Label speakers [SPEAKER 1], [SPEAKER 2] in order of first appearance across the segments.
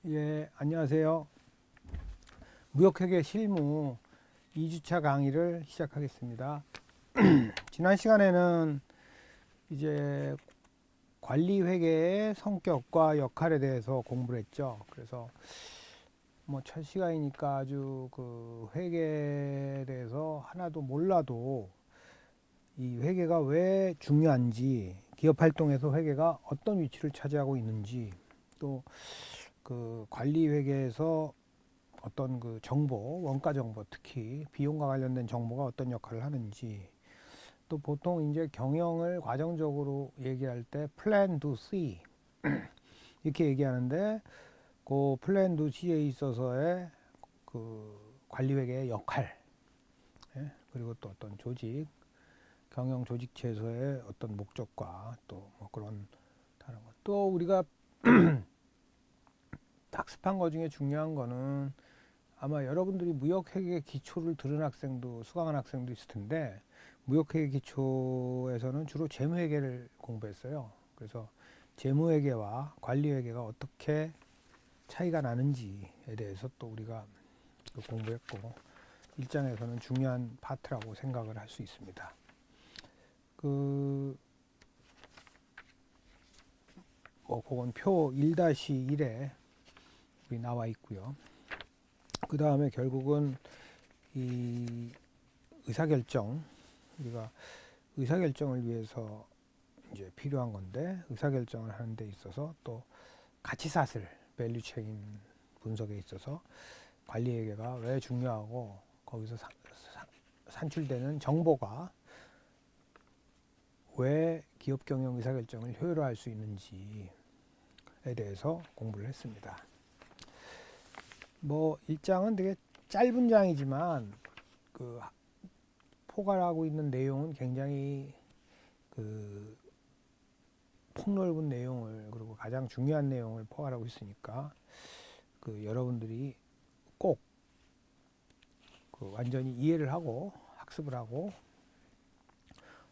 [SPEAKER 1] 예, 안녕하세요. 무역회계 실무 2주차 강의를 시작하겠습니다. 지난 시간에는 이제 관리회계의 성격과 역할에 대해서 공부를 했죠. 그래서 뭐 첫 시간이니까 아주 그 회계에 대해서 하나도 몰라도 이 회계가 왜 중요한지, 기업 활동에서 회계가 어떤 위치를 차지하고 있는지, 또 그 관리회계에서 어떤 그 정보, 원가 정보, 특히 비용과 관련된 정보가 어떤 역할을 하는지, 또 보통 이제 경영을 과정적으로 얘기할 때 플랜 두 C 이렇게 얘기하는데, 그 플랜 두 C에 있어서의 그 관리회계의 역할, 예? 그리고 또 어떤 조직, 경영 조직체에서의 어떤 목적과 또 뭐 그런 다른 것. 또 우리가 학습한 것 중에 중요한 거는 아마 여러분들이 무역회계 기초를 들은 학생도 수강한 학생도 있을 텐데, 무역회계 기초에서는 주로 재무회계를 공부했어요. 그래서 재무회계와 관리회계가 어떻게 차이가 나는지에 대해서 또 우리가 공부했고, 일장에서는 중요한 파트라고 생각을 할 수 있습니다. 그건 표 1-1에 나와 있고요. 그 다음에 결국은 이 의사결정, 우리가 의사결정을 위해서 이제 필요한 건데, 의사결정을 하는 데 있어서 또 가치사슬, 밸류체인 분석에 있어서 관리회계가 왜 중요하고, 거기서 산출되는 정보가 왜 기업 경영 의사결정을 효율화할 수 있는지에 대해서 공부를 했습니다. 뭐 일장은 되게 짧은 장이지만 그 포괄하고 있는 내용은 굉장히 그 폭넓은 내용을, 그리고 가장 중요한 내용을 포괄하고 있으니까 그 여러분들이 꼭 그 완전히 이해를 하고 학습을 하고,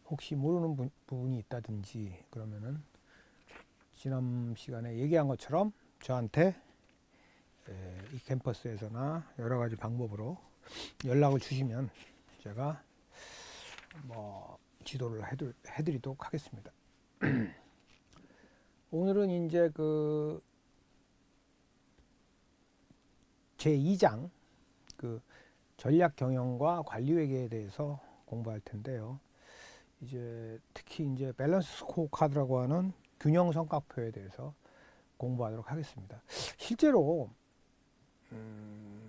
[SPEAKER 1] 혹시 모르는 부분이 있다든지 그러면은 지난 시간에 얘기한 것처럼 저한테 이 캠퍼스에서나 여러 가지 방법으로 연락을 주시면 제가 뭐 지도를 해드리도록 하겠습니다. 오늘은 이제 그 제2장 그 전략 경영과 관리회계에 대해서 공부할 텐데요. 이제 특히 이제 밸런스 스코어 카드라고 하는 균형 성과표에 대해서 공부하도록 하겠습니다. 실제로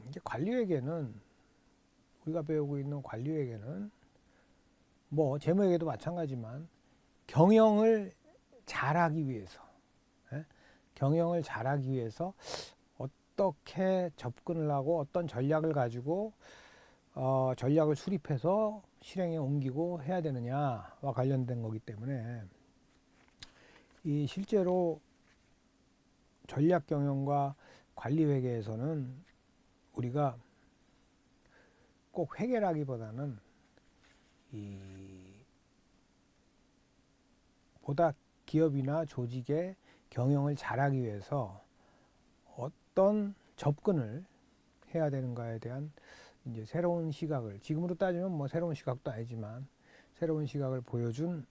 [SPEAKER 1] 이제 관리회계는, 우리가 배우고 있는 관리회계는 뭐 재무회계도 마찬가지지만 경영을 잘하기 위해서, 예? 경영을 잘하기 위해서 어떻게 접근을 하고 어떤 전략을 가지고 전략을 수립해서 실행에 옮기고 해야 되느냐와 관련된 거기 때문에, 이 실제로 전략 경영과 관리 회계에서는 우리가 꼭 회계라기보다는 이 보다 기업이나 조직의 경영을 잘하기 위해서 어떤 접근을 해야 되는가에 대한 이제 새로운 시각을, 지금으로 따지면 뭐 새로운 시각도 아니지만 새로운 시각을 보여준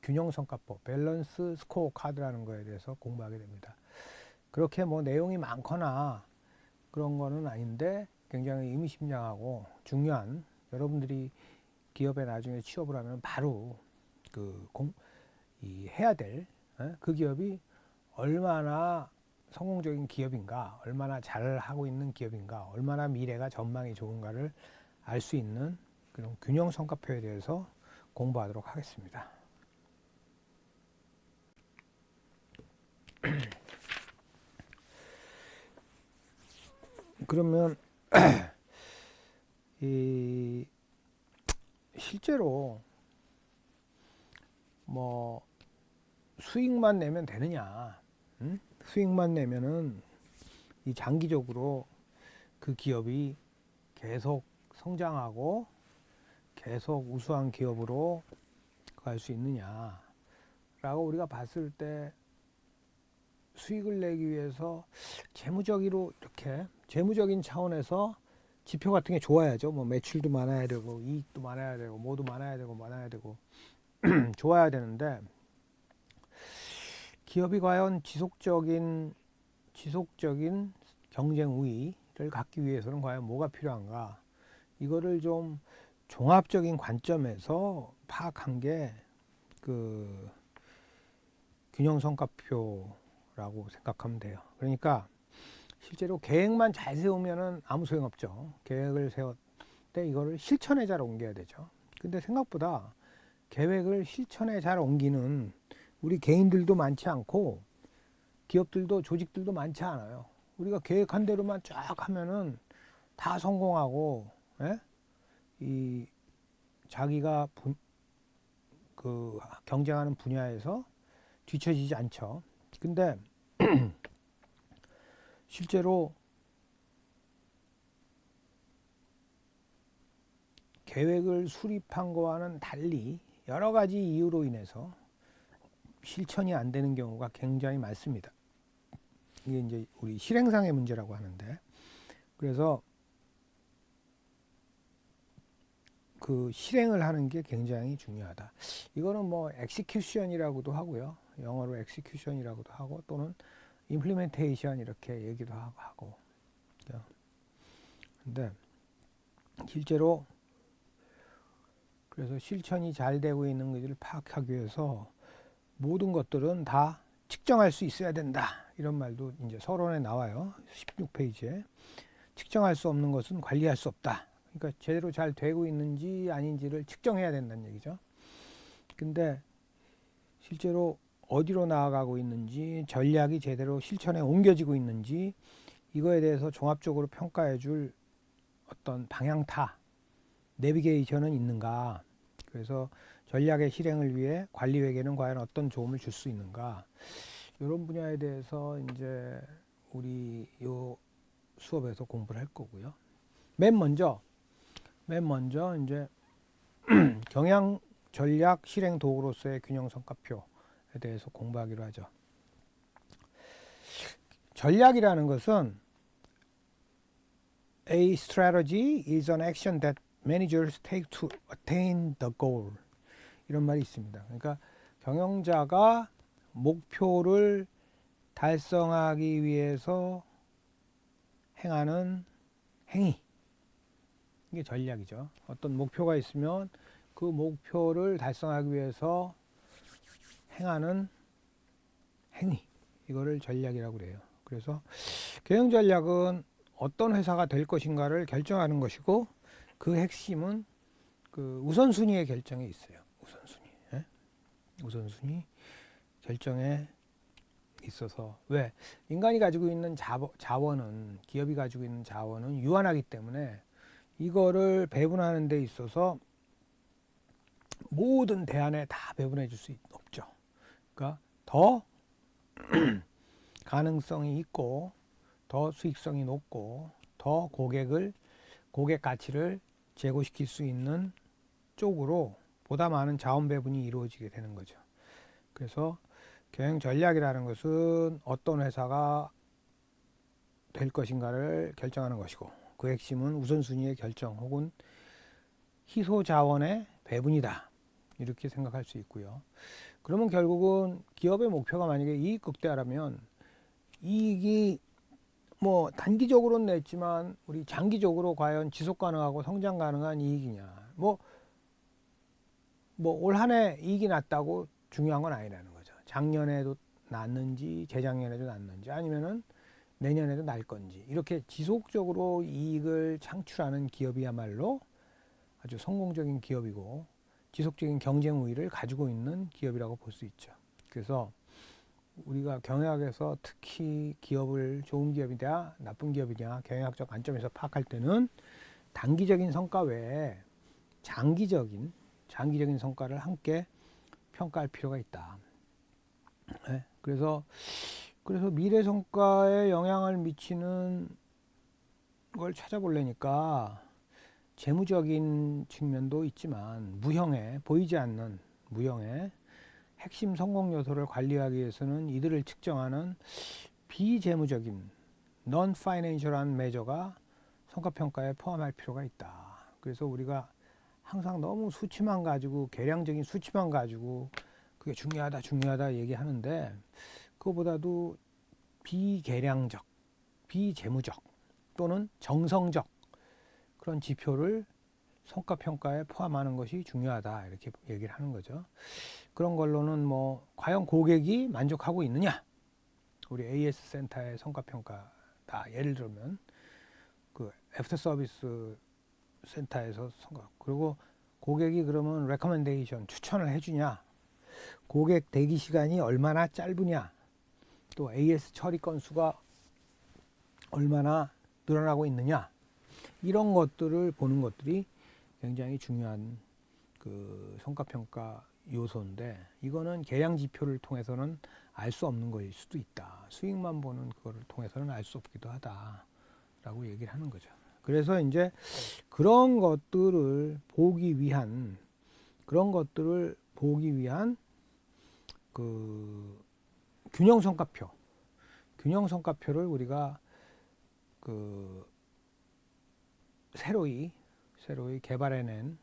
[SPEAKER 1] 균형성과법, 밸런스 스코어 카드라는 거에 대해서 공부하게 됩니다. 그렇게 뭐 내용이 많거나 그런 거는 아닌데, 굉장히 의미심장하고 중요한, 여러분들이 기업에 나중에 취업을 하면 바로 해야 될, 그 기업이 얼마나 성공적인 기업인가, 얼마나 잘하고 있는 기업인가, 얼마나 미래가 전망이 좋은가를 알 수 있는 그런 균형 성과표에 대해서 공부하도록 하겠습니다. 그러면 이 실제로 뭐 수익만 내면 되느냐, 수익만 내면은 이 장기적으로 그 기업이 계속 성장하고 계속 우수한 기업으로 갈 수 있느냐라고 우리가 봤을 때, 수익을 내기 위해서 재무적으로 이렇게 재무적인 차원에서 지표 같은 게 좋아야죠. 뭐 매출도 많아야 되고 이익도 많아야 되고 뭐도 많아야 되고 좋아야 되는데 기업이 과연 지속적인 경쟁 우위를 갖기 위해서는 과연 뭐가 필요한가? 이거를 좀 종합적인 관점에서 파악한 게 그 균형 성과표라고 생각하면 돼요. 그러니까 실제로 계획만 잘 세우면은 아무 소용없죠. 계획을 세웠때 이거를 실천에 잘 옮겨야 되죠. 근데 생각보다 계획을 실천에 잘 옮기는 우리 개인들도 많지 않고 기업들도 조직들도 많지 않아요. 우리가 계획한 대로만 쫙 하면은 다 성공하고, 예? 이 자기가 그 경쟁하는 분야에서 뒤처지지 않죠. 근데 실제로 계획을 수립한 거와는 달리 여러 가지 이유로 인해서 실천이 안 되는 경우가 굉장히 많습니다. 이게 이제 우리 실행상의 문제라고 하는데, 그래서 그 실행을 하는 게 굉장히 중요하다. 이거는 뭐 엑시큐션이라고도 하고요. 영어로 엑시큐션이라고도 하고 또는 임플리멘테이션 이렇게 얘기도 하고. 근데 실제로 그래서 실천이 잘 되고 있는 것을 파악하기 위해서 모든 것들은 다 측정할 수 있어야 된다. 이런 말도 이제 서론에 나와요. 16페이지에. 측정할 수 없는 것은 관리할 수 없다. 그러니까 제대로 잘 되고 있는지 아닌지를 측정해야 된다는 얘기죠. 근데 실제로 어디로 나아가고 있는지, 전략이 제대로 실천에 옮겨지고 있는지 이거에 대해서 종합적으로 평가해 줄 어떤 방향타, 내비게이션은 있는가. 그래서 전략의 실행을 위해 관리회계는 과연 어떤 도움을 줄 수 있는가. 이런 분야에 대해서 이제 우리 요 수업에서 공부를 할 거고요. 맨 먼저 이제 경영 전략 실행 도구로서의 균형 성과표에 대해서 공부하기로 하죠. 전략이라는 것은 A strategy is an action that managers take to attain the goal. 이런 말이 있습니다. 그러니까 경영자가 목표를 달성하기 위해서 행하는 행위. 이게 전략이죠. 어떤 목표가 있으면 그 목표를 달성하기 위해서 행하는 행위. 이거를 전략이라고 그래요. 그래서 경영 전략은 어떤 회사가 될 것인가를 결정하는 것이고 그 핵심은 그 우선순위의 결정에 있어요. 우선순위. 예? 우선순위 결정에 있어서 왜 인간이 가지고 있는 자원은 기업이 가지고 있는 자원은 유한하기 때문에 이거를 배분하는 데 있어서 모든 대안에 다 배분해 줄 수 없죠. 그러니까 더 가능성이 있고 더 수익성이 높고 더 고객 가치를 제고시킬 수 있는 쪽으로 보다 많은 자원 배분이 이루어지게 되는 거죠. 그래서 경영 전략이라는 것은 어떤 회사가 될 것인가를 결정하는 것이고 그 핵심은 우선순위의 결정 혹은 희소 자원의 배분이다. 이렇게 생각할 수 있고요. 그러면 결국은 기업의 목표가 만약에 이익 극대화라면 이익이 뭐 단기적으로는 냈지만 우리 장기적으로 과연 지속 가능하고 성장 가능한 이익이냐. 뭐 올 한 해 이익이 났다고 중요한 건 아니라는 거죠. 작년에도 났는지 재작년에도 났는지 아니면은 내년에도 날 건지 이렇게 지속적으로 이익을 창출하는 기업이야말로 아주 성공적인 기업이고 지속적인 경쟁 우위를 가지고 있는 기업이라고 볼 수 있죠. 그래서 우리가 경영학에서 특히 기업을 좋은 기업이냐 나쁜 기업이냐 경영학적 관점에서 파악할 때는 단기적인 성과 외에 장기적인 성과를 함께 평가할 필요가 있다. 네? 그래서 미래 성과에 영향을 미치는 걸 찾아보려니까 재무적인 측면도 있지만 무형의 보이지 않는 무형의 핵심 성공 요소를 관리하기 위해서는 이들을 측정하는 비재무적인 non-financial한 매저가 성과평가에 포함할 필요가 있다. 그래서 우리가 항상 너무 수치만 가지고, 계량적인 수치만 가지고 그게 중요하다 얘기하는데, 그거보다도 비계량적, 비재무적 또는 정성적 그런 지표를 성과평가에 포함하는 것이 중요하다, 이렇게 얘기를 하는 거죠. 그런 걸로는 뭐 과연 고객이 만족하고 있느냐, 우리 AS 센터의 성과평가다. 예를 들면 그 애프터 서비스 센터에서 성과, 그리고 고객이 그러면 레커멘데이션, 추천을 해주냐, 고객 대기 시간이 얼마나 짧으냐, 또 AS 처리 건수가 얼마나 늘어나고 있느냐, 이런 것들을 보는 것들이 굉장히 중요한 그 성과평가 요소인데, 이거는 계량 지표를 통해서는 알 수 없는 것일 수도 있다. 수익만 보는 그거를 통해서는 알 수 없기도 하다라고 얘기를 하는 거죠. 그래서 이제 그런 것들을 보기 위한 그 균형 성과표를 우리가 그 새로이 개발해낸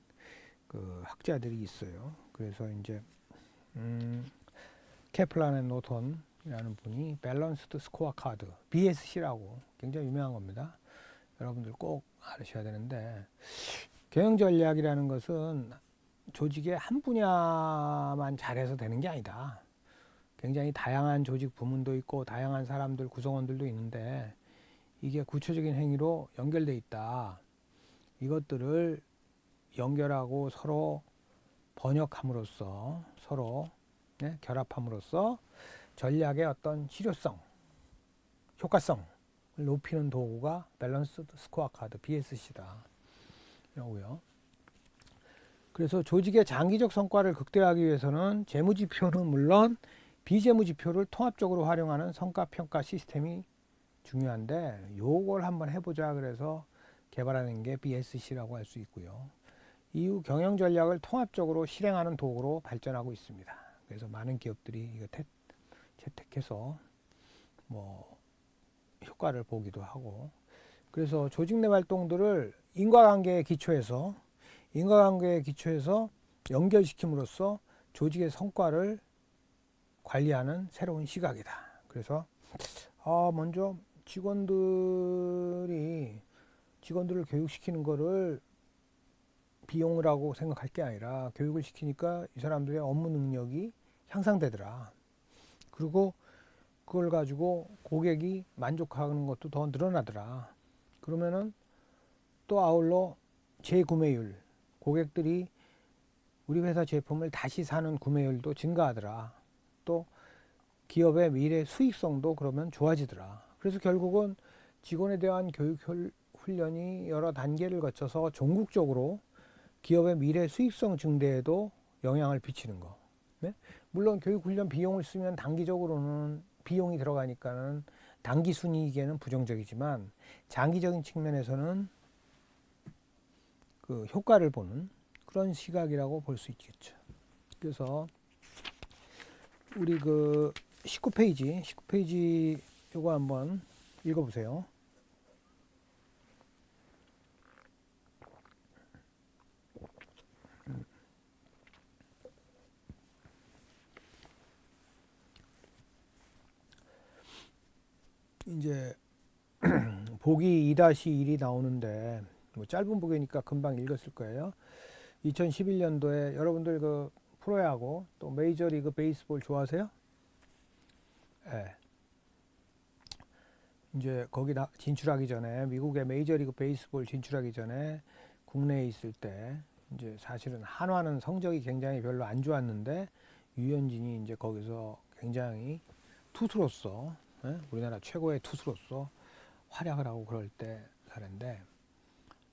[SPEAKER 1] 그 학자들이 있어요. 그래서 이제 케플란 앤 노턴이라는 분이 밸런스드 스코어 카드, BSC라고 굉장히 유명한 겁니다. 여러분들 꼭 알으셔야 되는데, 경영 전략이라는 것은 조직의 한 분야만 잘해서 되는 게 아니다. 굉장히 다양한 조직 부문도 있고 다양한 사람들, 구성원들도 있는데 이게 구체적인 행위로 연결돼 있다. 이것들을 연결하고 서로 번역함으로써, 서로 결합함으로써 전략의 어떤 실효성, 효과성을 높이는 도구가 밸런스 스코어 카드, BSC다. 이러고요. 그래서 조직의 장기적 성과를 극대화하기 위해서는 재무지표는 물론 비재무지표를 통합적으로 활용하는 성과평가 시스템이 중요한데, 요걸 한번 해보자 그래서 개발하는 게 BSC라고 할 수 있고요. 이후 경영 전략을 통합적으로 실행하는 도구로 발전하고 있습니다. 그래서 많은 기업들이 이거 채택해서 뭐 효과를 보기도 하고, 그래서 조직 내 활동들을 인과관계에 기초해서 연결시킴으로써 조직의 성과를 관리하는 새로운 시각이다. 그래서 먼저 직원들을 교육시키는 거를 비용이라고 생각할 게 아니라, 교육을 시키니까 이 사람들의 업무 능력이 향상되더라. 그리고 그걸 가지고 고객이 만족하는 것도 더 늘어나더라. 그러면은 또 아울러 재구매율, 고객들이 우리 회사 제품을 다시 사는 구매율도 증가하더라. 또 기업의 미래 수익성도 그러면 좋아지더라. 그래서 결국은 직원에 대한 교육 훈련이 여러 단계를 거쳐서 종국적으로 기업의 미래 수익성 증대에도 영향을 미치는 거. 네? 물론 교육 훈련 비용을 쓰면 단기적으로는 비용이 들어가니까는 단기 순이익에는 부정적이지만, 장기적인 측면에서는 그 효과를 보는 그런 시각이라고 볼 수 있겠죠. 그래서 우리 그 19페이지 요거 한번 읽어보세요. 이제 보기 2-1이 나오는데, 뭐 짧은 보기니까 금방 읽었을 거예요. 2011년도에 여러분들 그 프로야구 또 메이저리그 베이스볼 좋아하세요? 네. 이제 거기 진출하기 전에, 미국의 메이저리그 베이스볼 진출하기 전에 국내에 있을 때 이제 사실은 한화는 성적이 굉장히 별로 안 좋았는데, 유현진이 이제 거기서 굉장히 투수로서, 우리나라 최고의 투수로서 활약을 하고 그럴 때 사례인데,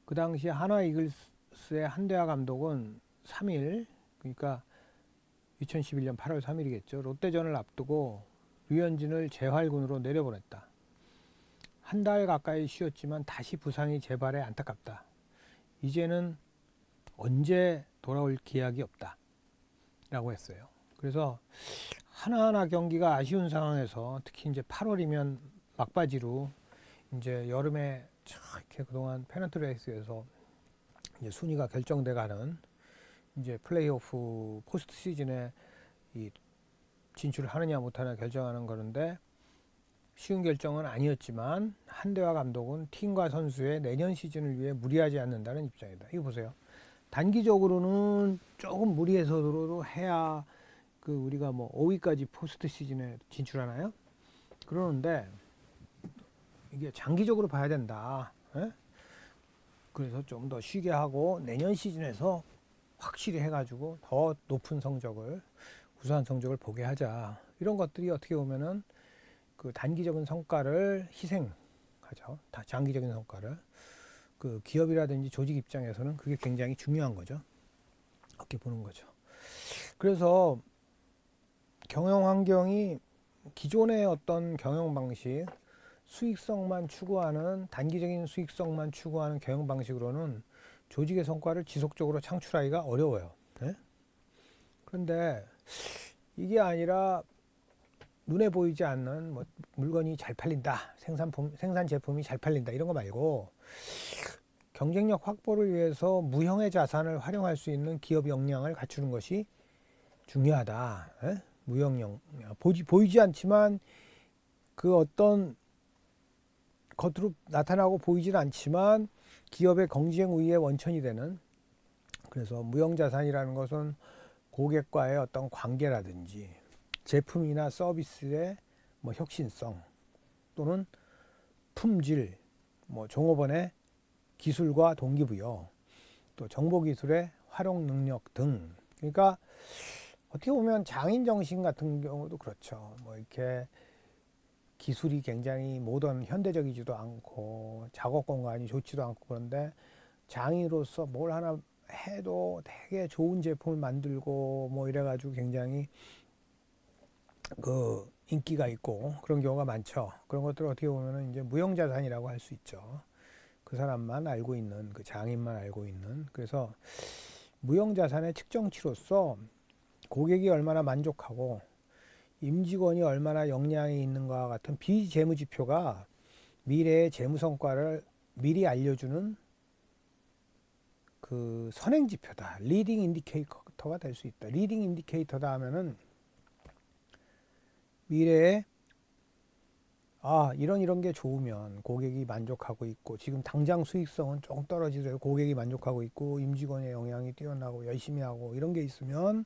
[SPEAKER 1] 그 당시 한화 이글스의 한대하 감독은 3일, 그러니까 2011년 8월 3일이겠죠. 롯데전을 앞두고 류현진을 재활군으로 내려보냈다. 한 달 가까이 쉬었지만 다시 부상이 재발해 안타깝다. 이제는 언제 돌아올 기약이 없다 라고 했어요. 그래서 하나하나 경기가 아쉬운 상황에서 특히 이제 8월이면 막바지로 이제 여름에 이렇게 그동안 페넌트 레이스에서 이제 순위가 결정돼가는 이제 플레이오프 포스트 시즌에 이 진출을 하느냐 못하느냐 결정하는 거는데 쉬운 결정은 아니었지만 한대화 감독은 팀과 선수의 내년 시즌을 위해 무리하지 않는다는 입장이다. 이거 보세요. 단기적으로는 조금 무리해서도 해야 그 우리가 뭐 5위까지 포스트 시즌에 진출하나요? 그러는데 이게 장기적으로 봐야 된다. 에? 그래서 좀 더 쉬게 하고 내년 시즌에서 확실히 해가지고 더 높은 성적을 우수한 성적을 보게 하자. 이런 것들이 어떻게 보면은 그 단기적인 성과를 희생하죠. 장기적인 성과를 그 기업이라든지 조직 입장에서는 그게 굉장히 중요한 거죠. 그렇게 보는 거죠. 그래서 경영 환경이 기존의 어떤 경영 방식, 수익성만 추구하는 단기적인 수익성만 추구하는 경영 방식으로는 조직의 성과를 지속적으로 창출하기가 어려워요. 네? 그런데 이게 아니라 눈에 보이지 않는 뭐 물건이 잘 팔린다, 생산 제품이 잘 팔린다 이런 거 말고 경쟁력 확보를 위해서 무형의 자산을 활용할 수 있는 기업 역량을 갖추는 것이 중요하다. 에? 무형력 보이지 않지만 그 어떤 겉으로 나타나고 보이질 않지만 기업의 경쟁 우위의 원천이 되는, 그래서 무형자산이라는 것은 고객과의 어떤 관계라든지 제품이나 서비스의 뭐 혁신성 또는 품질, 뭐 종업원의 기술과 동기부여, 또 정보기술의 활용 능력 등. 그러니까 어떻게 보면 장인 정신 같은 경우도 그렇죠. 뭐 이렇게 기술이 굉장히 모던 현대적이지도 않고 작업 공간이 좋지도 않고 그런데 장인으로서 뭘 하나 해도 되게 좋은 제품을 만들고 뭐 이래가지고 굉장히 그 인기가 있고 그런 경우가 많죠. 그런 것들을 어떻게 보면은 이제 무형자산이라고 할 수 있죠. 그 사람만 알고 있는, 그 장인만 알고 있는. 그래서 무형자산의 측정치로서 고객이 얼마나 만족하고 임직원이 얼마나 역량이 있는가와 같은 비재무지표가 미래의 재무성과를 미리 알려주는 그 선행지표다. 리딩 인디케이터가 될 수 있다. 리딩 인디케이터다 하면은 미래에 이런 게 좋으면 고객이 만족하고 있고 지금 당장 수익성은 조금 떨어지더라도 고객이 만족하고 있고 임직원의 역량이 뛰어나고 열심히 하고 이런 게 있으면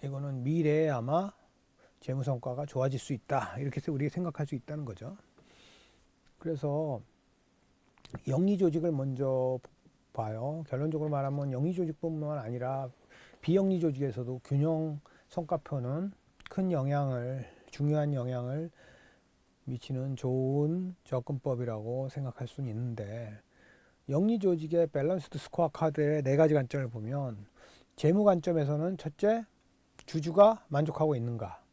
[SPEAKER 1] 이거는 미래에 아마 재무성과가 좋아질 수 있다. 이렇게 해서 우리가 생각할 수 있다는 거죠. 그래서 영리조직을 먼저 봐요. 결론적으로 말하면 영리조직뿐만 아니라 비영리조직에서도 균형 성과표는 큰 영향을, 중요한 영향을 미치는 좋은 접근법이라고 생각할 수는 있는데, 영리조직의 밸런스드 스코어 카드의 4가지 관점을 보면 재무 관점에서는 첫째, 주주가 만족하고 있는가,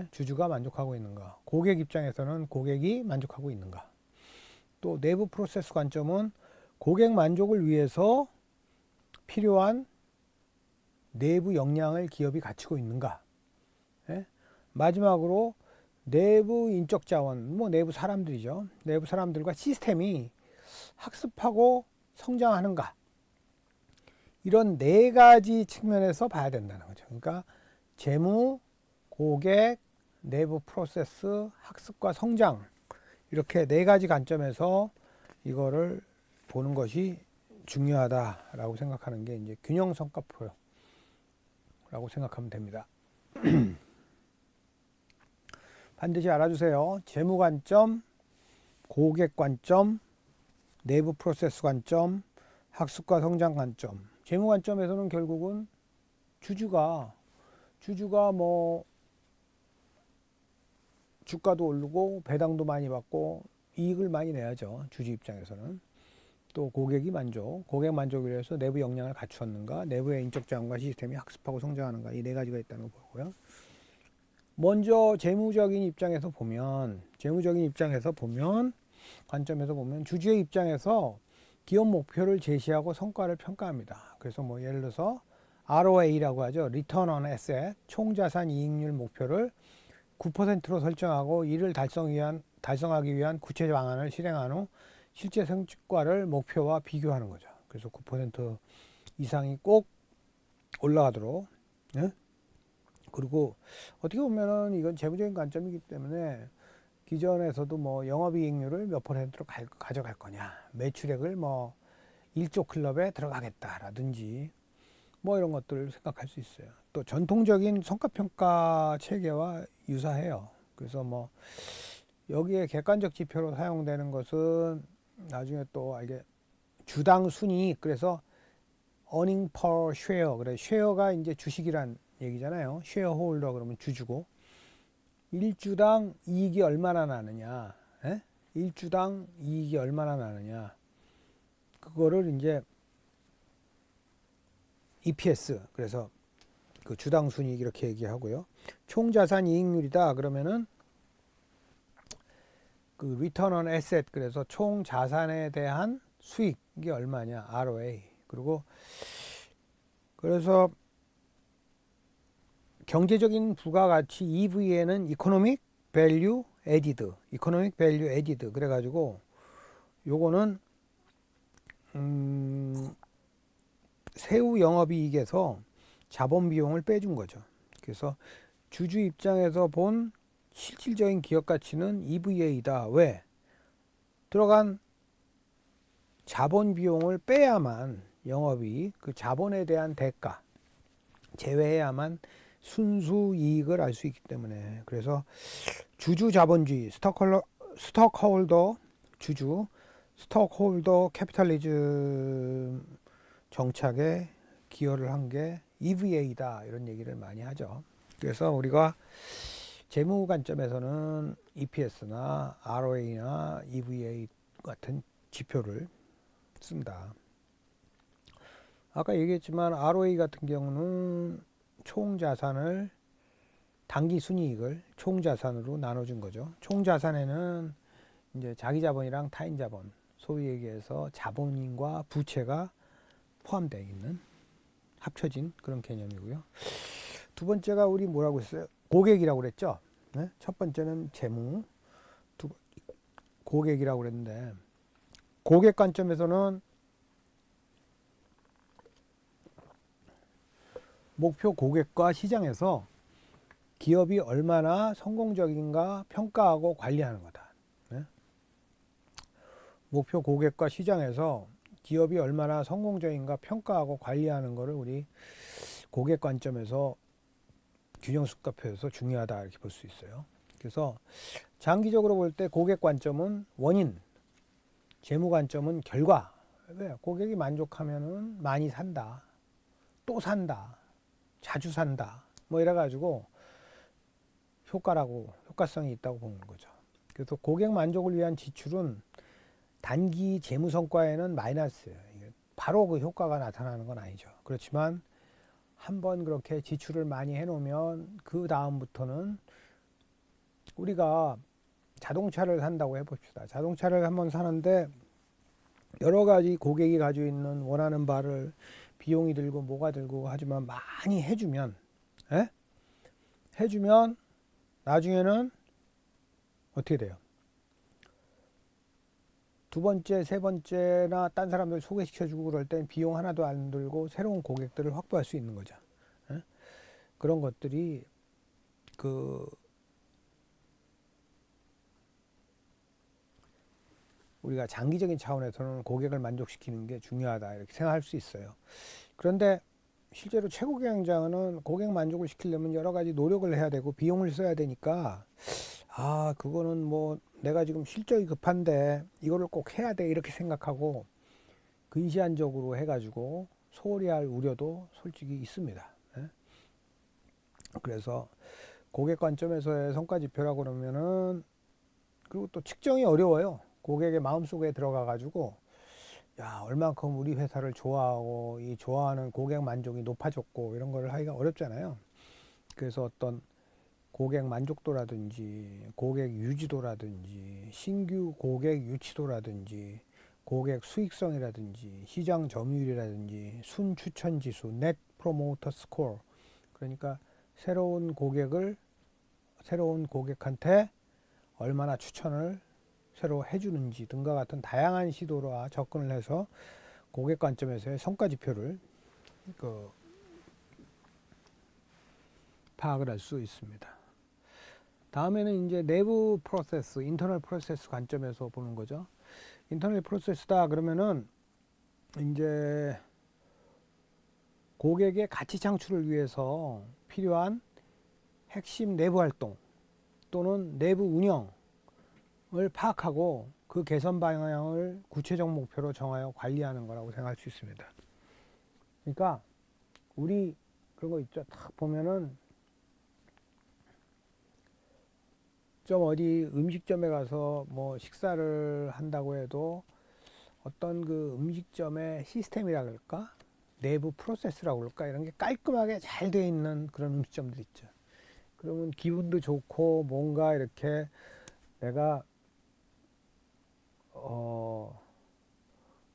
[SPEAKER 1] 주주가 만족하고 있는가, 고객 입장에서는 고객이 만족하고 있는가, 또 내부 프로세스 관점은 고객 만족을 위해서 필요한 내부 역량을 기업이 갖추고 있는가, 마지막으로 내부 인적 자원, 뭐 내부 사람들이죠. 내부 사람들과 시스템이 학습하고 성장하는가, 이런 4가지 측면에서 봐야 된다는 거죠. 그러니까 재무, 고객, 내부 프로세스, 학습과 성장, 이렇게 4가지 관점에서 이거를 보는 것이 중요하다라고 생각하는 게 이제 균형 성과표라고 생각하면 됩니다. 반드시 알아주세요. 재무 관점, 고객 관점, 내부 프로세스 관점, 학습과 성장 관점. 재무 관점에서는 결국은 주주가 뭐 주가도 오르고 배당도 많이 받고 이익을 많이 내야죠. 주주 입장에서는. 또 고객이 고객 만족을 위해서 내부 역량을 갖추었는가, 내부의 인적 자원과 시스템이 학습하고 성장하는가, 이 4가지가 있다는 거 보고요. 먼저 재무적인 입장에서 보면 관점에서 보면 주주의 입장에서 기업 목표를 제시하고 성과를 평가합니다. 그래서 뭐 예를 들어서 ROA라고 하죠. Return on Asset, 총자산 이익률 목표를 9%로 설정하고 이를 달성하기 위한 구체적 방안을 실행한 후 실제 성과를 목표와 비교하는 거죠. 그래서 9% 이상이 꼭 올라가도록. 예? 그리고 어떻게 보면은 이건 재무적인 관점이기 때문에 기존에서도 뭐 영업이익률을 몇 %로 가져갈 거냐, 매출액을 뭐 1조 클럽에 들어가겠다라든지 뭐 이런 것들을 생각할 수 있어요. 또 전통적인 성과평가 체계와 유사해요. 그래서 뭐 여기에 객관적 지표로 사용되는 것은 나중에 또 알게 주당 순이익, 그래서 earning per share, 그래 쉐어가 이제 주식이란 얘기잖아요. 쉐어홀더 그러면 주주고, 일주당 이익이 얼마나 나느냐, 에? 일주당 이익이 얼마나 나느냐, 그거를 이제 EPS, 그래서 그 주당 순이익 이렇게 얘기하고요. 총자산 이익률이다 그러면은 그 Return on Asset, 그래서 총 자산에 대한 수익이 얼마냐, ROA. 그리고 그래서 경제적인 부가가치 EV에는 Economic Value Added 그래가지고 요거는 세후 영업이익에서 자본 비용을 빼준 거죠. 그래서 주주 입장에서 본 실질적인 기업 가치는 EVA다. 왜? 들어간 자본 비용을 빼야만 영업이익, 그 자본에 대한 대가 제외해야만 순수 이익을 알 수 있기 때문에, 그래서 주주 자본주의, 스톡홀더 주주, 스톡홀더 캐피탈리즘 정착에 기여를 한 게 EVA다 이런 얘기를 많이 하죠. 그래서 우리가 재무 관점에서는 EPS나 ROA나 EVA 같은 지표를 씁니다. 아까 얘기했지만 ROA 같은 경우는 총자산을, 당기 순이익을 총자산으로 나눠준 거죠. 총자산에는 이제 자기 자본이랑 타인 자본, 소위 얘기해서 자본인과 부채가 포함되어 있는 합쳐진 그런 개념이고요. 두 번째가 우리 뭐라고 했어요? 고객이라고 그랬죠. 네? 첫 번째는 재무, 고객이라고 그랬는데, 고객 관점에서는 목표 고객과 시장에서 기업이 얼마나 성공적인가 평가하고 관리하는 거다. 네? 목표 고객과 시장에서 기업이 얼마나 성공적인가 평가하고 관리하는 것을 우리 고객 관점에서 균형순가표에서 중요하다 이렇게 볼 수 있어요. 그래서 장기적으로 볼 때 고객 관점은 원인, 재무 관점은 결과. 왜? 고객이 만족하면은 많이 산다, 또 산다, 자주 산다, 뭐 이래가지고 효과성이 있다고 보는 거죠. 그래서 고객 만족을 위한 지출은 단기 재무 성과에는 마이너스예요. 이게 바로 그 효과가 나타나는 건 아니죠. 그렇지만 한번 그렇게 지출을 많이 해놓으면 그 다음부터는, 우리가 자동차를 산다고 해봅시다. 자동차를 한번 사는데 여러 가지 고객이 가지고 있는 원하는 바를 비용이 들고 뭐가 들고 하지만 많이 해주면, 에? 해주면 나중에는 어떻게 돼요? 두 번째, 세 번째나 딴 사람들 소개시켜주고 그럴 땐 비용 하나도 안 들고 새로운 고객들을 확보할 수 있는 거죠. 에? 그런 것들이 우리가 장기적인 차원에서는 고객을 만족시키는 게 중요하다 이렇게 생각할 수 있어요. 그런데 실제로 최고 경영자는 고객 만족을 시키려면 여러 가지 노력을 해야 되고 비용을 써야 되니까, 그거는 뭐 내가 지금 실적이 급한데 이거를 꼭 해야 돼 이렇게 생각하고 근시안적으로 해가지고 소홀히 할 우려도 솔직히 있습니다. 그래서 고객 관점에서의 성과지표라고 그러면은, 그리고 또 측정이 어려워요. 고객의 마음속에 들어가가지고 야, 얼만큼 우리 회사를 좋아하고 이 좋아하는 고객 만족이 높아졌고 이런 걸 하기가 어렵잖아요. 그래서 어떤 고객 만족도라든지 고객 유지도라든지 신규 고객 유치도라든지 고객 수익성이라든지 시장 점유율이라든지 순 추천 지수, 넷 프로모터 스코어. 그러니까 새로운 고객한테 얼마나 추천을 새로 해주는지 등과 같은 다양한 시도와 접근을 해서 고객 관점에서의 성과 지표를 파악을 할 수 있습니다. 다음에는 이제 내부 프로세스, 인터널 프로세스 관점에서 보는 거죠. 인터널 프로세스다 그러면은 이제 고객의 가치 창출을 위해서 필요한 핵심 내부 활동 또는 내부 운영을 파악하고 그 개선 방향을 구체적 목표로 정하여 관리하는 거라고 생각할 수 있습니다. 그러니까 우리 그런 거 있죠. 딱 보면은 좀 어디 음식점에 가서 뭐 식사를 한다고 해도 어떤 그 음식점의 시스템이라 그럴까? 내부 프로세스라고 그럴까? 이런 게 깔끔하게 잘 되어 있는 그런 음식점들 있죠. 그러면 기분도 좋고 뭔가 이렇게 내가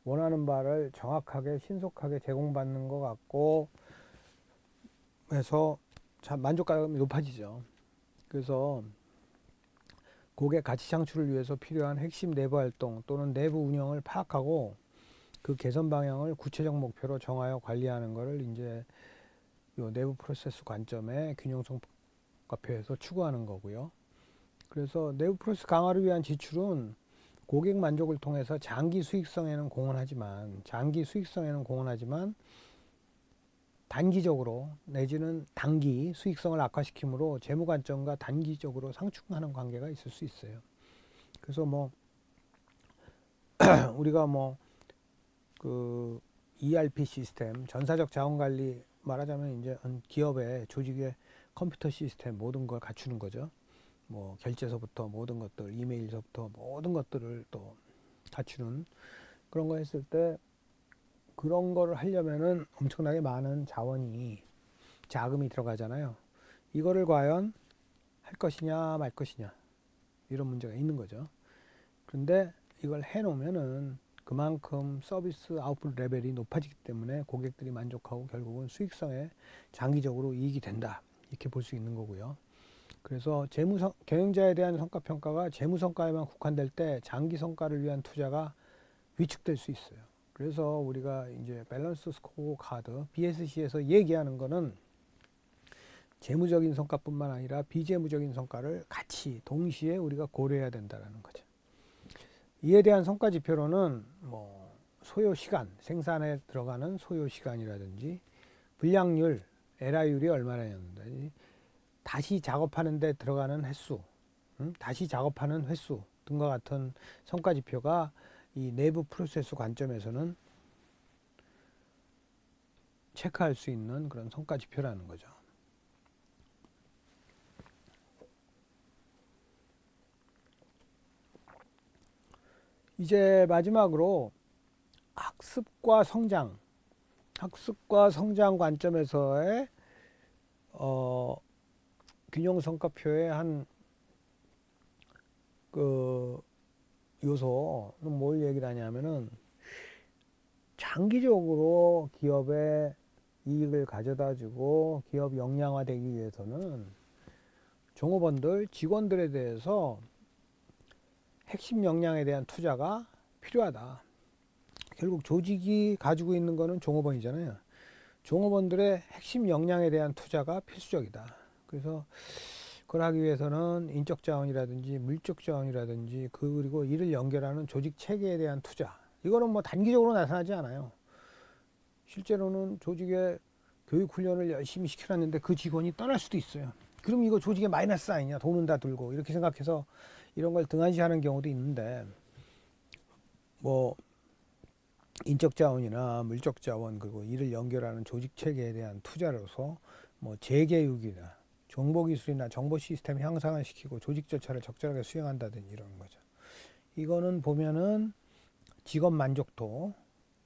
[SPEAKER 1] 원하는 바를 정확하게 신속하게 제공받는 것 같고 해서 참 만족감이 높아지죠. 그래서 고객 가치 창출을 위해서 필요한 핵심 내부 활동 또는 내부 운영을 파악하고 그 개선 방향을 구체적 목표로 정하여 관리하는 것을 이제 요 내부 프로세스 관점의 균형성 과표에서 추구하는 거고요. 그래서 내부 프로세스 강화를 위한 지출은 고객 만족을 통해서 장기 수익성에는 공헌하지만 단기적으로 내지는 단기 수익성을 악화시키므로 재무 관점과 단기적으로 상충하는 관계가 있을 수 있어요. 그래서 뭐 우리가 뭐 그 ERP 시스템, 전사적 자원 관리 말하자면 이제 기업의 조직의 컴퓨터 시스템 모든 걸 갖추는 거죠. 뭐 결제서부터 모든 것들, 이메일서부터 모든 것들을 또 갖추는 그런 거 했을 때 그런 거를 하려면은 엄청나게 많은 자금이 들어가잖아요. 이거를 과연 할 것이냐 말 것이냐 이런 문제가 있는 거죠. 그런데 이걸 해놓으면은 그만큼 서비스 아웃풋 레벨이 높아지기 때문에 고객들이 만족하고 결국은 수익성에 장기적으로 이익이 된다 이렇게 볼 수 있는 거고요. 그래서 경영자에 대한 성과평가가 재무성과에만 국한될 때 장기 성과를 위한 투자가 위축될 수 있어요. 그래서 우리가 이제 밸런스 스코어 카드 BSC에서 얘기하는 거는 재무적인 성과뿐만 아니라 비재무적인 성과를 같이 동시에 우리가 고려해야 된다는 거죠. 이에 대한 성과 지표로는 뭐 소요 시간, 생산에 들어가는 소요 시간이라든지 불량률, 에라율이 얼마나였는지 다시 작업하는 데 들어가는 횟수, 다시 작업하는 횟수 등과 같은 성과 지표가 이 내부 프로세스 관점에서는 체크할 수 있는 그런 성과 지표라는 거죠. 이제 마지막으로 학습과 성장 관점에서의 균형 성과표의 한 그 요소는 뭘 얘기를 하냐면은 장기적으로 기업의 이익을 가져다 주고 기업 역량화되기 위해서는 종업원들, 직원들에 대해서 핵심 역량에 대한 투자가 필요하다. 결국 조직이 가지고 있는 거는 종업원이잖아요. 종업원들의 핵심 역량에 대한 투자가 필수적이다. 그래서 그걸 하기 위해서는 인적 자원이라든지 물적 자원이라든지 그리고 이를 연결하는 조직 체계에 대한 투자. 이거는 뭐 단기적으로 나타나지 않아요. 실제로는 조직에 교육 훈련을 열심히 시켜놨는데 그 직원이 떠날 수도 있어요. 그럼 이거 조직에 마이너스 아니냐? 돈은 다 들고 이렇게 생각해서 이런 걸 등한시하는 경우도 있는데 뭐 인적 자원이나 물적 자원 그리고 이를 연결하는 조직 체계에 대한 투자로서 뭐 재교육이나 정보 기술이나 정보 시스템 향상을 시키고 조직 절차를 적절하게 수행한다든지 이런 거죠. 이거는 보면은 직원 만족도,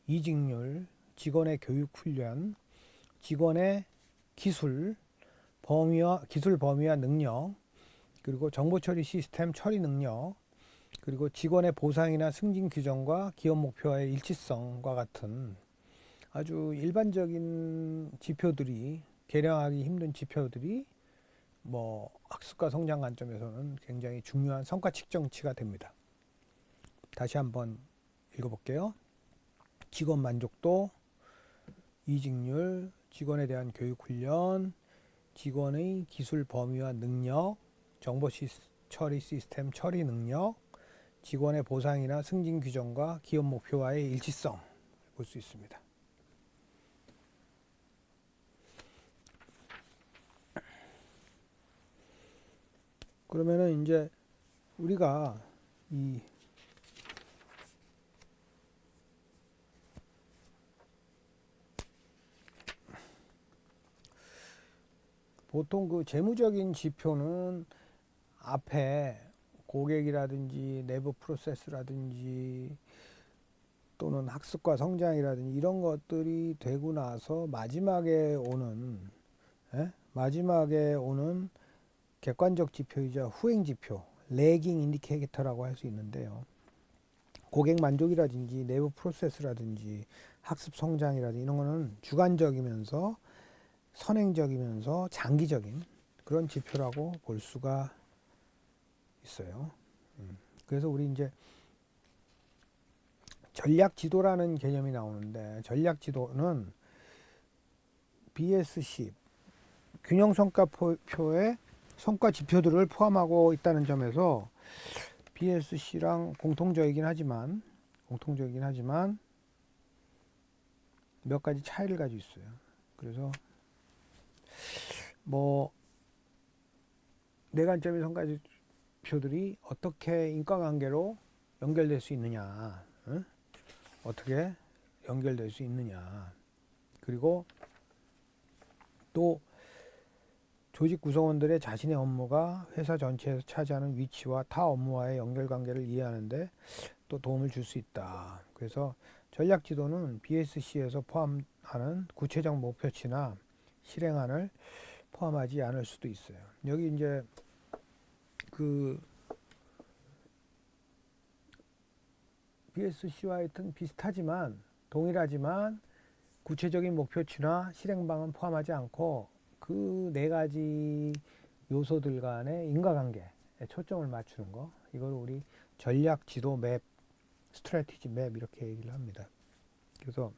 [SPEAKER 1] 이직률, 직원의 교육 훈련, 직원의 기술 범위와 능력, 그리고 정보 처리 시스템 처리 능력, 그리고 직원의 보상이나 승진 규정과 기업 목표와의 일치성과 같은 아주 일반적인 지표들이, 계량하기 힘든 지표들이 뭐 학습과 성장 관점에서는 굉장히 중요한 성과 측정치가 됩니다. 다시 한번 읽어볼게요. 직원 만족도, 이직률, 직원에 대한 교육 훈련, 직원의 기술 범위와 능력, 정보 처리 시스템 처리 능력, 직원의 보상이나 승진 규정과 기업 목표와의 일치성 볼 수 있습니다. 그러면은 이제 우리가 이 보통 그 재무적인 지표는 앞에 고객이라든지 내부 프로세스라든지 또는 학습과 성장이라든지 이런 것들이 되고 나서 마지막에 오는 객관적 지표이자 후행 지표, 레깅 인디케이터라고 할 수 있는데요. 고객 만족이라든지 내부 프로세스라든지 학습 성장이라든지 이런 거는 주관적이면서 선행적이면서 장기적인 그런 지표라고 볼 수가 있어요. 그래서 우리 이제 전략 지도라는 개념이 나오는데, 전략 지도는 BS10 균형 성과표에 성과 지표들을 포함하고 있다는 점에서 BSC랑 공통적이긴 하지만 몇 가지 차이를 가지고 있어요. 그래서 뭐 네 관점의 성과 지표들이 어떻게 인과관계로 연결될 수 있느냐, 어떻게 연결될 수 있느냐, 그리고 또 조직 구성원들의 자신의 업무가 회사 전체에서 차지하는 위치와 타 업무와의 연결관계를 이해하는데 또 도움을 줄 수 있다. 그래서 전략 지도는 BSC에서 포함하는 구체적 목표치나 실행안을 포함하지 않을 수도 있어요. 여기 이제 그 BSC와 하여튼 비슷하지만 동일하지만 구체적인 목표치나 실행방은 포함하지 않고 그 네 가지 요소들 간의 인과관계에 초점을 맞추는 거, 이걸 우리 전략 지도 맵, 스트래티지 맵 이렇게 얘기를 합니다. 그래서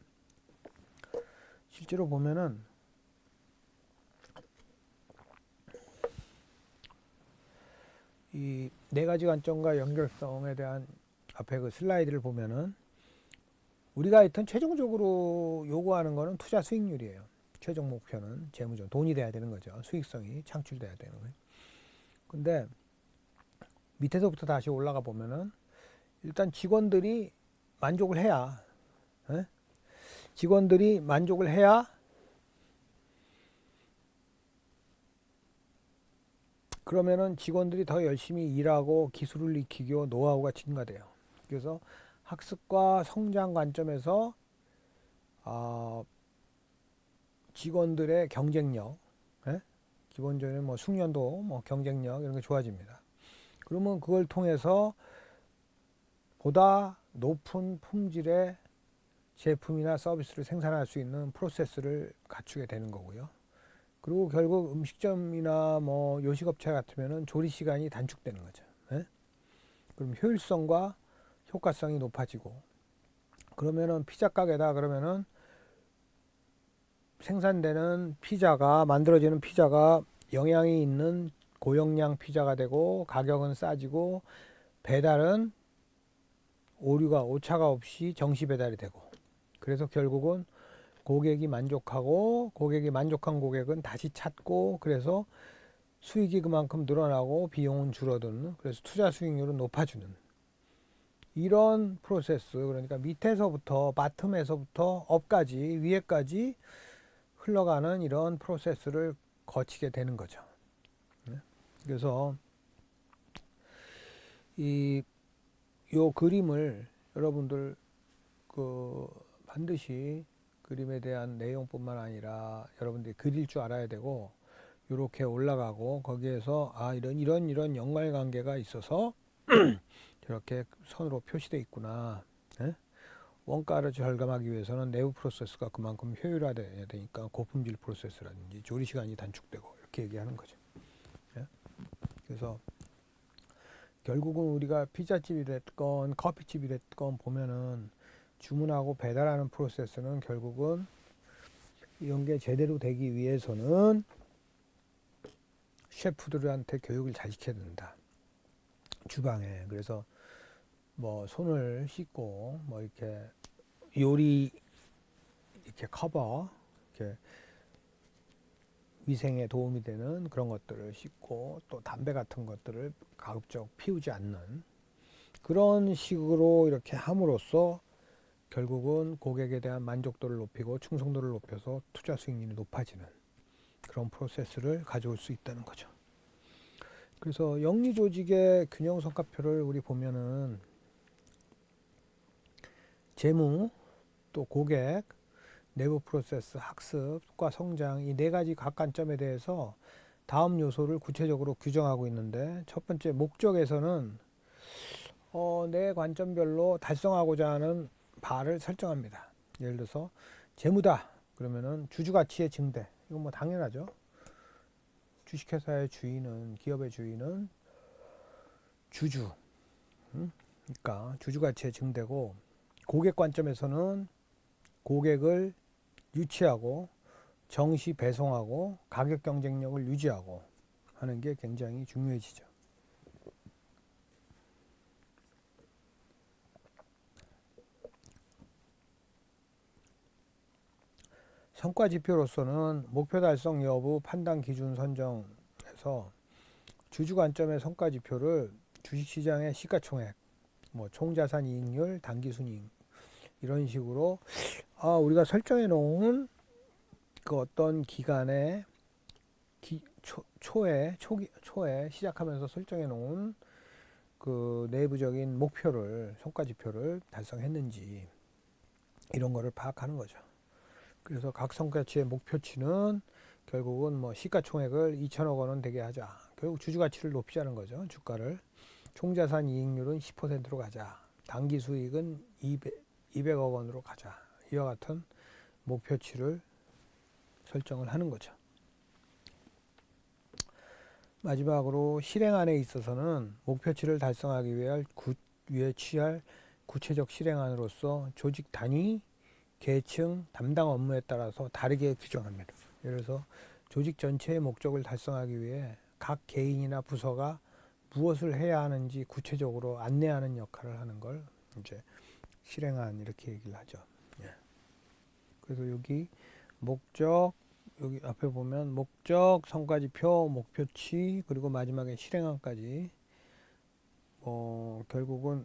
[SPEAKER 1] 실제로 보면은 이 네 가지 관점과 연결성에 대한 앞에 그 슬라이드를 보면은 우리가 하여튼 최종적으로 요구하는 거는 투자 수익률이에요. 최종 목표는 재무적 돈이 돼야 되는 거죠. 수익성이 창출돼야 되는 거예요. 근데 밑에서부터 다시 올라가 보면은 일단 직원들이 만족을 해야, 직원들이 만족을 해야 그러면은 직원들이 더 열심히 일하고 기술을 익히고 노하우가 증가돼요. 그래서 학습과 성장 관점에서 직원들의 경쟁력, 기본적인 뭐 숙련도, 뭐 경쟁력 이런 게 좋아집니다. 그러면 그걸 통해서 보다 높은 품질의 제품이나 서비스를 생산할 수 있는 프로세스를 갖추게 되는 거고요. 그리고 결국 음식점이나 뭐 요식업체 같으면은 조리 시간이 단축되는 거죠. 그럼 효율성과 효과성이 높아지고, 그러면은 피자 가게다 그러면은 생산되는 피자가, 만들어지는 피자가 영양이 있는 고영양 피자가 되고 가격은 싸지고 배달은 오차가 없이 정시 배달이 되고, 그래서 결국은 고객이 만족하고 고객이 만족한 고객은 다시 찾고, 그래서 수익이 그만큼 늘어나고 비용은 줄어드는, 그래서 투자 수익률은 높아지는 이런 프로세스, 그러니까 밑에서부터 바텀에서부터 업까지 위에까지 흘러가는 이런 프로세스를 거치게 되는 거죠. 그래서 요 그림을 여러분들 반드시 그림에 대한 내용뿐만 아니라 여러분들이 그릴 줄 알아야 되고, 이렇게 올라가고 거기에서 이런 연관관계가 있어서 저렇게 선으로 표시되어 있구나, 원가를 절감하기 위해서는 내부 프로세스가 그만큼 효율화돼야 되니까 고품질 프로세스라든지 조리 시간이 단축되고 이렇게 얘기하는 거죠. 예? 그래서 결국은 우리가 피자집이 됐건 커피집이 됐건 보면은 주문하고 배달하는 프로세스는 결국은 이런 게 제대로 되기 위해서는 셰프들한테 교육을 잘 시켜야 된다. 주방에. 그래서 뭐 손을 씻고 뭐 이렇게 요리 이렇게 커버 이렇게 위생에 도움이 되는 그런 것들을 씻고 또 담배 같은 것들을 가급적 피우지 않는 그런 식으로 이렇게 함으로써 결국은 고객에 대한 만족도를 높이고 충성도를 높여서 투자 수익률이 높아지는 그런 프로세스를 가져올 수 있다는 거죠. 그래서 영리 조직의 균형 성과표를 우리 보면은 재무, 또 고객, 내부 프로세스, 학습과 성장 이 네 가지 각 관점에 대해서 다음 요소를 구체적으로 규정하고 있는데 첫 번째 목적에서는 내 관점별로 달성하고자 하는 바를 설정합니다. 예를 들어서 재무다 그러면은 주주가치의 증대 이건 뭐 당연하죠. 주식회사의 주인은 기업의 주인은 주주 그러니까 주주가치의 증대고 고객 관점에서는 고객을 유치하고 정시 배송하고 가격 경쟁력을 유지하고 하는 게 굉장히 중요해지죠. 성과 지표로서는 목표 달성 여부 판단 기준 선정해서 주주 관점의 성과 지표를 주식시장의 시가총액, 뭐 총자산 이익률, 당기순이익 이런 식으로 우리가 설정해 놓은 그 어떤 기간에 초에 시작하면서 설정해 놓은 그 내부적인 목표를 성과 지표를 달성했는지 이런 거를 파악하는 거죠. 그래서 각 성과치의 목표치는 결국은 뭐 시가총액을 2천억 원은 되게 하자. 결국 주주 가치를 높이자는 거죠. 주가를. 총자산 이익률은 10%로 가자. 당기 수익은 200억 원으로 가자. 이와 같은 목표치를 설정을 하는 거죠. 마지막으로 실행안에 있어서는 목표치를 달성하기 위해 취할 구체적 실행안으로서 조직 단위, 계층, 담당 업무에 따라서 다르게 규정합니다. 예를 들어서 조직 전체의 목적을 달성하기 위해 각 개인이나 부서가 무엇을 해야 하는지 구체적으로 안내하는 역할을 하는 걸 이제 실행안 이렇게 얘기를 하죠. 예. 그래서 여기 목적 여기 앞에 보면 목적, 성과지표, 목표치 그리고 마지막에 실행안까지 결국은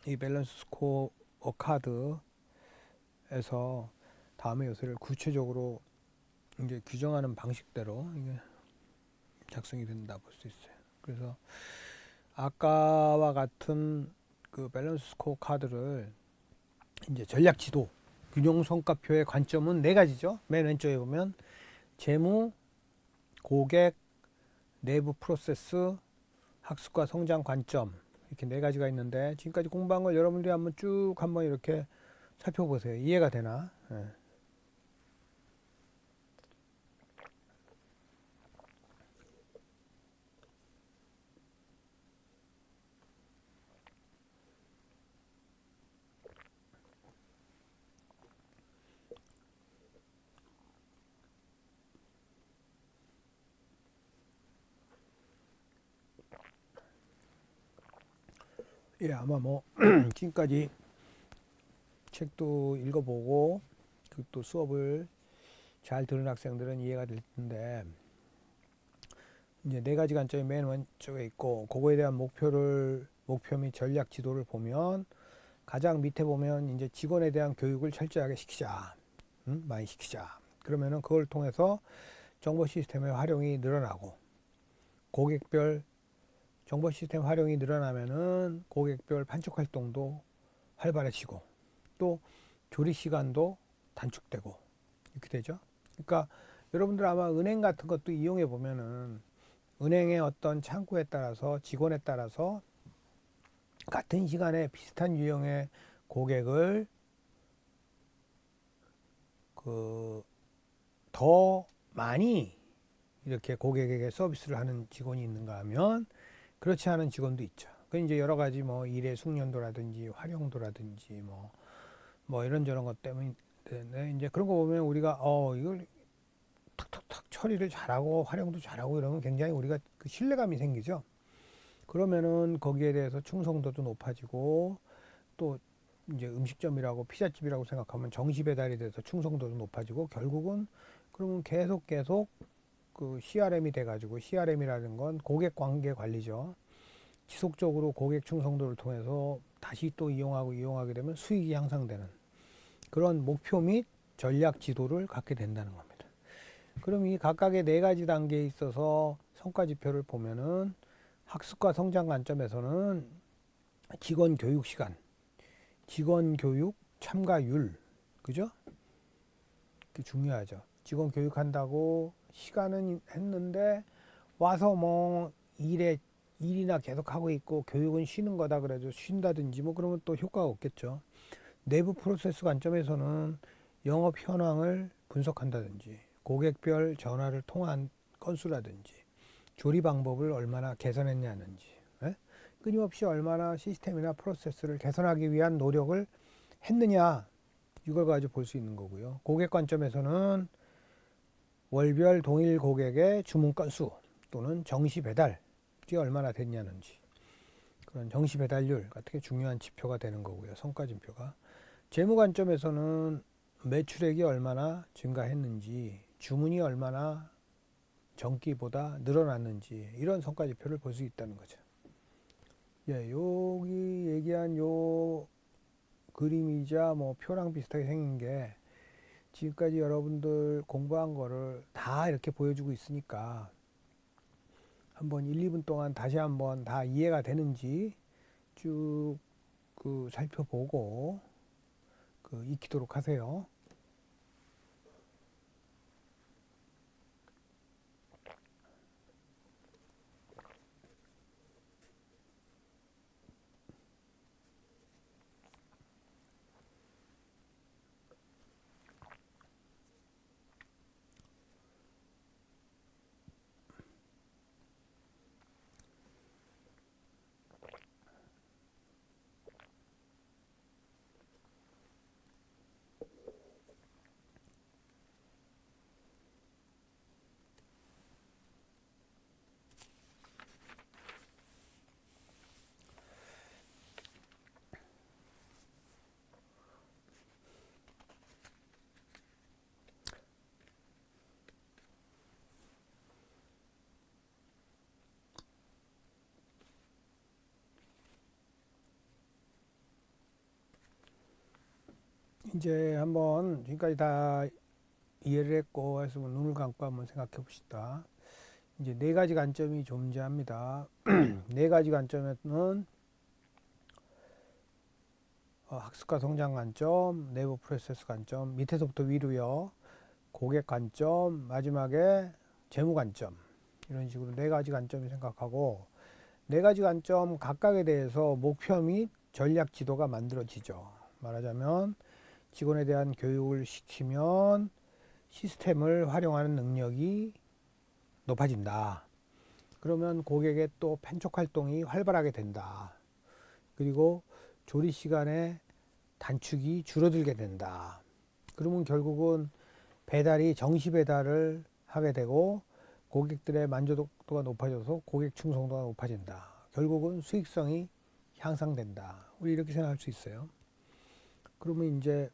[SPEAKER 1] 이 밸런스 스코어 카드에서 다음의 요소를 구체적으로 이제 규정하는 방식대로 이게 작성이 된다 볼 수 있어요. 그래서 아까와 같은 그 밸런스 스코어 카드를 이제 전략 지도 균형 성과표의 관점은 네 가지죠. 맨 왼쪽에 보면 재무, 고객, 내부 프로세스, 학습과 성장 관점 이렇게 네 가지가 있는데 지금까지 공부한 걸 여러분들이 한번 이렇게 살펴보세요. 이해가 되나? 예. 예, 아마 뭐 지금까지 책도 읽어보고 또 수업을 잘 들은 학생들은 이해가 될 텐데 이제 네 가지 관점이 맨 왼쪽에 있고 그거에 대한 목표 및 전략 지도를 보면 가장 밑에 보면 이제 직원에 대한 교육을 철저하게 시키자, 많이 시키자. 그러면은 그걸 통해서 정보 시스템의 활용이 늘어나고 고객별 정보 시스템 활용이 늘어나면은 고객별 판촉 활동도 활발해지고 또 조리 시간도 단축되고 이렇게 되죠. 그러니까 여러분들 아마 은행 같은 것도 이용해 보면은 은행의 어떤 창구에 따라서 직원에 따라서 같은 시간에 비슷한 유형의 고객을 더 많이 이렇게 고객에게 서비스를 하는 직원이 있는가 하면 그렇지 않은 직원도 있죠. 그 이제 여러 가지 뭐 일의 숙련도라든지 활용도라든지 뭐 이런저런 것 때문에 이제 그런 거 보면 우리가 이걸 탁탁탁 처리를 잘하고 활용도 잘하고 이러면 굉장히 우리가 그 신뢰감이 생기죠. 그러면은 거기에 대해서 충성도도 높아지고 또 이제 음식점이라고 피자집이라고 생각하면 정시 배달이 돼서 충성도도 높아지고 결국은 그러면 계속 그 CRM이 돼가지고 CRM이라는 건 고객 관계 관리죠. 지속적으로 고객 충성도를 통해서 다시 또 이용하게 되면 수익이 향상되는 그런 목표 및 전략 지도를 갖게 된다는 겁니다. 그럼 이 각각의 네 가지 단계에 있어서 성과 지표를 보면은 학습과 성장 관점에서는 직원 교육 시간, 직원 교육 참가율, 그죠? 그게 중요하죠. 직원 교육한다고 시간은 했는데 와서 뭐 일이나 계속 하고 있고 교육은 쉬는 거다 그래도 쉰다든지 뭐 그러면 또 효과가 없겠죠. 내부 프로세스 관점에서는 영업 현황을 분석한다든지 고객별 전화를 통한 건수라든지 조리 방법을 얼마나 개선했냐는지 끊임없이 얼마나 시스템이나 프로세스를 개선하기 위한 노력을 했느냐 이걸 가지고 볼 수 있는 거고요. 고객 관점에서는 월별 동일 고객의 주문 건수 또는 정시 배달이 얼마나 됐냐는지 그런 정시 배달률 같은 게 중요한 지표가 되는 거고요. 성과 지표가. 재무 관점에서는 매출액이 얼마나 증가했는지 주문이 얼마나 전기보다 늘어났는지 이런 성과 지표를 볼 수 있다는 거죠. 예, 여기 얘기한 요 그림이자 뭐 표랑 비슷하게 생긴 게 지금까지 여러분들 공부한 거를 다 이렇게 보여주고 있으니까 한번 1, 2분 동안 다시 한번 다 이해가 되는지 쭉 그 살펴보고 그 익히도록 하세요. 이제 한번 지금까지 다 이해를 했고 해서 눈을 감고 한번 생각해 봅시다. 이제 네 가지 관점이 존재합니다. 네 가지 관점에는 학습과 성장 관점, 내부 프로세스 관점, 밑에서부터 위로요. 고객 관점, 마지막에 재무 관점. 이런 식으로 네 가지 관점을 생각하고 네 가지 관점 각각에 대해서 목표 및 전략 지도가 만들어지죠. 말하자면 직원에 대한 교육을 시키면 시스템을 활용하는 능력이 높아진다. 그러면 고객의 또 팬촉 활동이 활발하게 된다. 그리고 조리 시간의 단축이 줄어들게 된다. 그러면 결국은 배달이 정시 배달을 하게 되고 고객들의 만족도가 높아져서 고객 충성도가 높아진다. 결국은 수익성이 향상된다. 우리 이렇게 생각할 수 있어요. 그러면 이제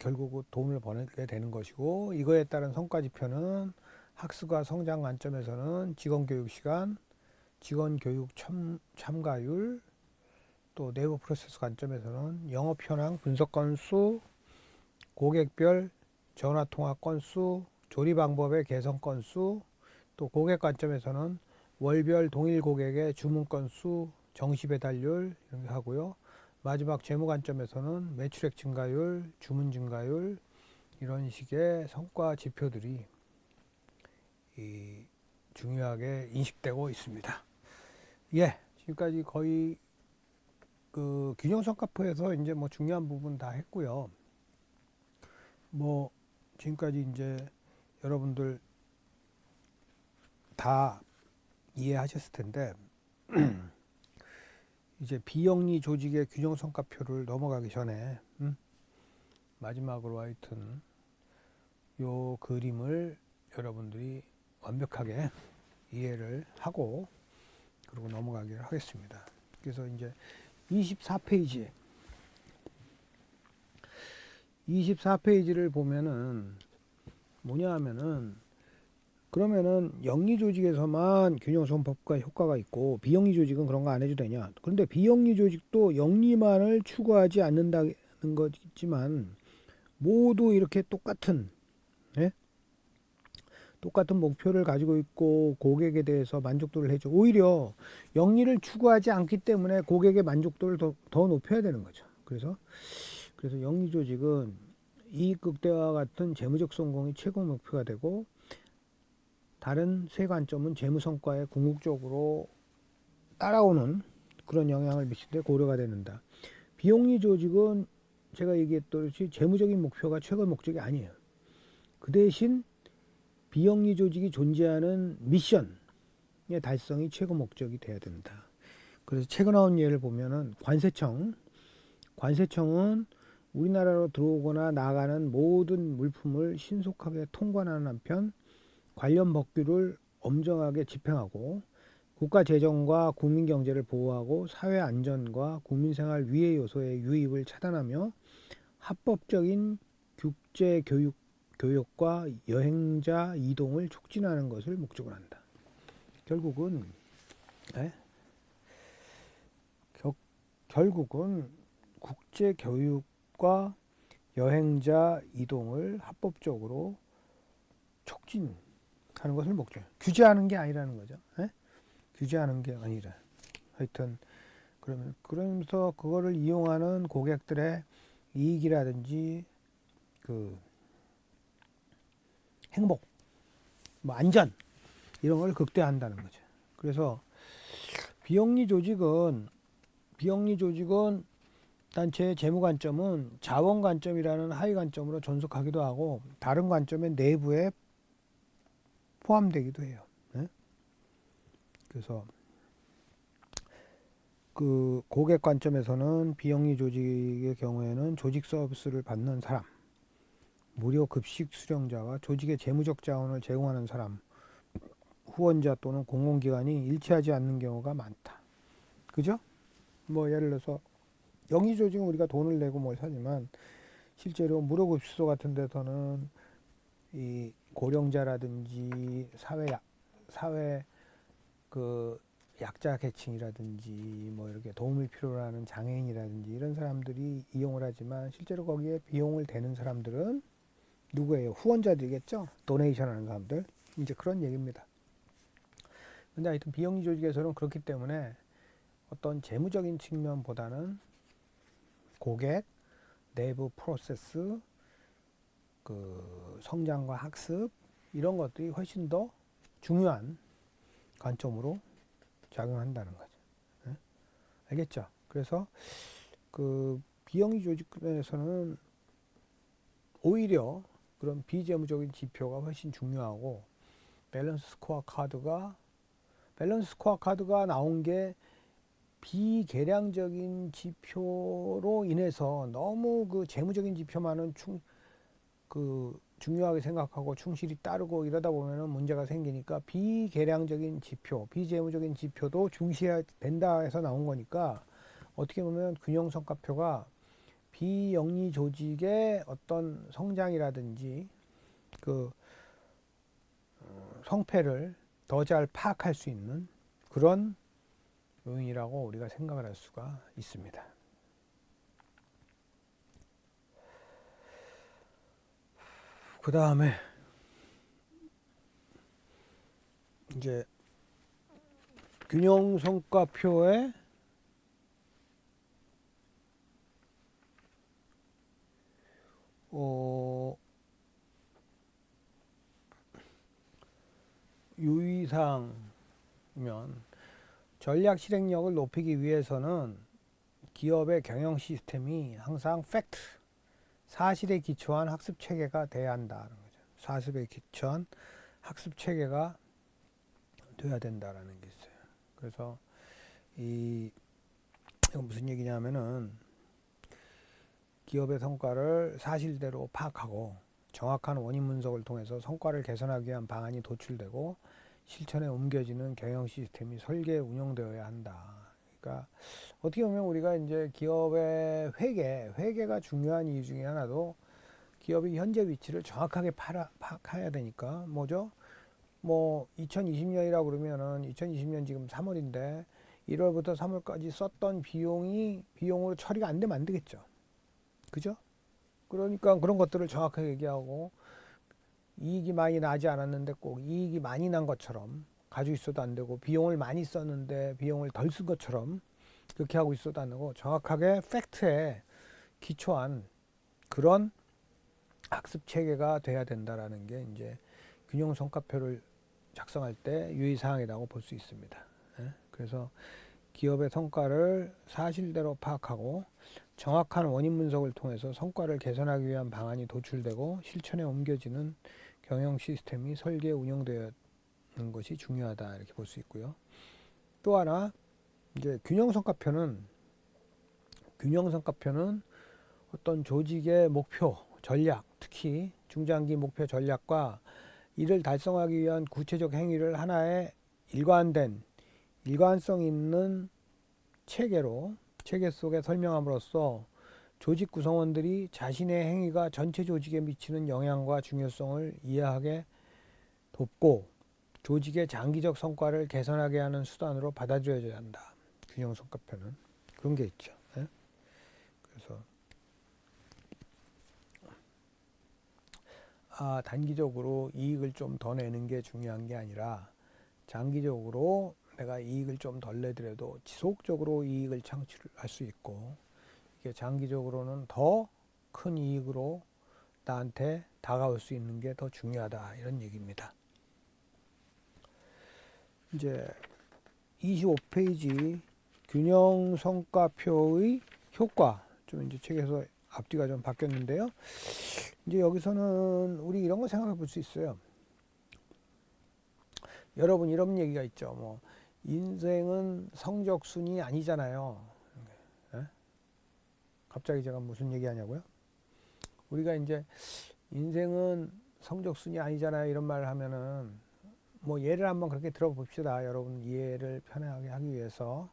[SPEAKER 1] 결국은 돈을 버게 되는 것이고 이거에 따른 성과 지표는 학습과 성장 관점에서는 직원 교육 시간, 직원 교육 참가율, 또 내부 프로세스 관점에서는 영업 현황 분석 건수, 고객별 전화 통화 건수, 조리 방법의 개선 건수, 또 고객 관점에서는 월별 동일 고객의 주문 건수, 정시 배달률 이런 게 하고요. 마지막 재무 관점에서는 매출액 증가율, 주문 증가율 이런 식의 성과 지표들이 중요하게 인식되고 있습니다. 예, 지금까지 거의 그 균형성과표에서 이제 뭐 중요한 부분 다 했고요. 뭐 지금까지 이제 여러분들 다 이해하셨을 텐데 이제 비영리 조직의 균형성과표를 넘어가기 전에 마지막으로 하여튼 요 그림을 여러분들이 완벽하게 이해를 하고 그리고 넘어가기를 하겠습니다. 그래서 이제 24페이지를 보면은 뭐냐 하면은 그러면은 영리 조직에서만 균형성법과 효과가 있고 비영리 조직은 그런 거 안 해도 되냐? 그런데 비영리 조직도 영리만을 추구하지 않는다는 거지만 모두 이렇게 똑같은 예? 똑같은 목표를 가지고 있고 고객에 대해서 만족도를 해줘. 오히려 영리를 추구하지 않기 때문에 고객의 만족도를 더 높여야 되는 거죠. 그래서 영리 조직은 이익 극대화와 같은 재무적 성공이 최고 목표가 되고 다른 세 관점은 재무 성과에 궁극적으로 따라오는 그런 영향을 미치는데 고려가 된다. 비영리 조직은 제가 얘기했듯이 재무적인 목표가 최고 목적이 아니에요. 그 대신 비영리 조직이 존재하는 미션의 달성이 최고 목적이 돼야 된다. 그래서 최근 나온 예를 보면은 관세청은 우리나라로 들어오거나 나가는 모든 물품을 신속하게 통관하는 한편 관련 법규를 엄정하게 집행하고 국가 재정과 국민 경제를 보호하고 사회 안전과 국민 생활 위해 요소의 유입을 차단하며 합법적인 국제 교육과 여행자 이동을 촉진하는 것을 목적으로 한다. 결국은 결국은 국제 교육과 여행자 이동을 합법적으로 촉진하는 것을 목적으로 규제하는 게 아니라는 거죠. 규제하는 게 아니라 하여튼 그러면서 그거를 이용하는 고객들의 이익이라든지 그 행복, 뭐 안전 이런 걸 극대화한다는 거죠. 그래서 비영리 조직은 단체의 재무 관점은 자원 관점이라는 하위 관점으로 존속하기도 하고 다른 관점의 내부에 포함되기도 해요. 그래서 그 고객 관점에서는 비영리 조직의 경우에는 조직 서비스를 받는 사람, 무료 급식 수령자와 조직의 재무적 자원을 제공하는 사람, 후원자 또는 공공기관이 일치하지 않는 경우가 많다. 그죠? 뭐 예를 들어서 영리 조직은 우리가 돈을 내고 뭘 사지만 실제로 무료 급식소 같은 데서는 이 고령자라든지 사회 그 약자 계층이라든지 뭐 이렇게 도움을 필요로 하는 장애인이라든지 이런 사람들이 이용을 하지만 실제로 거기에 비용을 대는 사람들은 누구예요? 후원자들이겠죠? 도네이션 하는 사람들. 이제 그런 얘기입니다. 근데 하여튼 비영리 조직에서는 그렇기 때문에 어떤 재무적인 측면보다는 고객, 내부 프로세스, 그 성장과 학습 이런 것들이 훨씬 더 중요한 관점으로 작용한다는 거죠. 네? 알겠죠? 그래서 그 비영리 조직에서는 오히려 그런 비재무적인 지표가 훨씬 중요하고 밸런스 스코어 카드가 나온 게 비계량적인 지표로 인해서 너무 그 재무적인 지표만은 중요하게 생각하고 충실히 따르고 이러다 보면은 문제가 생기니까 비계량적인 지표, 비재무적인 지표도 중시해야 된다 해서 나온 거니까 어떻게 보면 균형성과표가 비영리 조직의 어떤 성장이라든지 그 성패를 더 잘 파악할 수 있는 그런 요인이라고 우리가 생각을 할 수가 있습니다. 그 다음에 이제 균형성과표의 유의사항이면 전략 실행력을 높이기 위해서는 기업의 경영 시스템이 항상 팩트, 사실에 기초한 학습 체계가 돼야 한다는 거죠. 사실에 기초한 학습 체계가 돼야 된다라는 게 있어요. 그래서 이건 무슨 얘기냐면은 기업의 성과를 사실대로 파악하고 정확한 원인 분석을 통해서 성과를 개선하기 위한 방안이 도출되고 실천에 옮겨지는 경영 시스템이 설계 운영되어야 한다. 그러니까 어떻게 보면 우리가 이제 기업의 회계가 중요한 이유 중에 하나도 기업의 현재 위치를 정확하게 파악해야 되니까 뭐죠? 뭐 2020년이라고 그러면은 2020년 지금 3월인데 1월부터 3월까지 썼던 비용으로 처리가 안 되면 안 되겠죠. 그죠? 그러니까 그런 것들을 정확하게 얘기하고 이익이 많이 나지 않았는데 꼭 이익이 많이 난 것처럼 가지고 있어도 안 되고 비용을 많이 썼는데 비용을 덜 쓴 것처럼 그렇게 하고 있어도 안 되고 정확하게 팩트에 기초한 그런 학습 체계가 돼야 된다라는 게 이제 균형 성과표를 작성할 때 유의사항이라고 볼 수 있습니다. 그래서 기업의 성과를 사실대로 파악하고 정확한 원인 분석을 통해서 성과를 개선하기 위한 방안이 도출되고 실천에 옮겨지는 경영 시스템이 설계 운영되는 것이 중요하다 이렇게 볼 수 있고요. 또 하나 이제 균형 성과표는 어떤 조직의 목표, 전략, 특히 중장기 목표 전략과 이를 달성하기 위한 구체적 행위를 하나의 일관성 있는 체계 속에 설명함으로써 조직 구성원들이 자신의 행위가 전체 조직에 미치는 영향과 중요성을 이해하게 돕고 조직의 장기적 성과를 개선하게 하는 수단으로 받아들여져야 한다. 균형 성과표는 그런 게 있죠. 그래서 단기적으로 이익을 좀 더 내는 게 중요한 게 아니라 장기적으로 내가 이익을 좀 덜 내더라도 지속적으로 이익을 창출할 수 있고 이게 장기적으로는 더 큰 이익으로 나한테 다가올 수 있는 게 더 중요하다 이런 얘기입니다. 이제 25페이지 균형 성과표의 효과 좀 이제 책에서 앞뒤가 좀 바뀌었는데요. 이제 여기서는 우리 이런 거 생각해 볼 수 있어요. 여러분 이런 얘기가 있죠. 뭐 인생은 성적순이 아니잖아요. 갑자기 제가 무슨 얘기하냐고요? 우리가 이제 인생은 성적순이 아니잖아요. 이런 말을 하면은 뭐 예를 한번 그렇게 들어봅시다. 여러분 이해를 편하게 하기 위해서.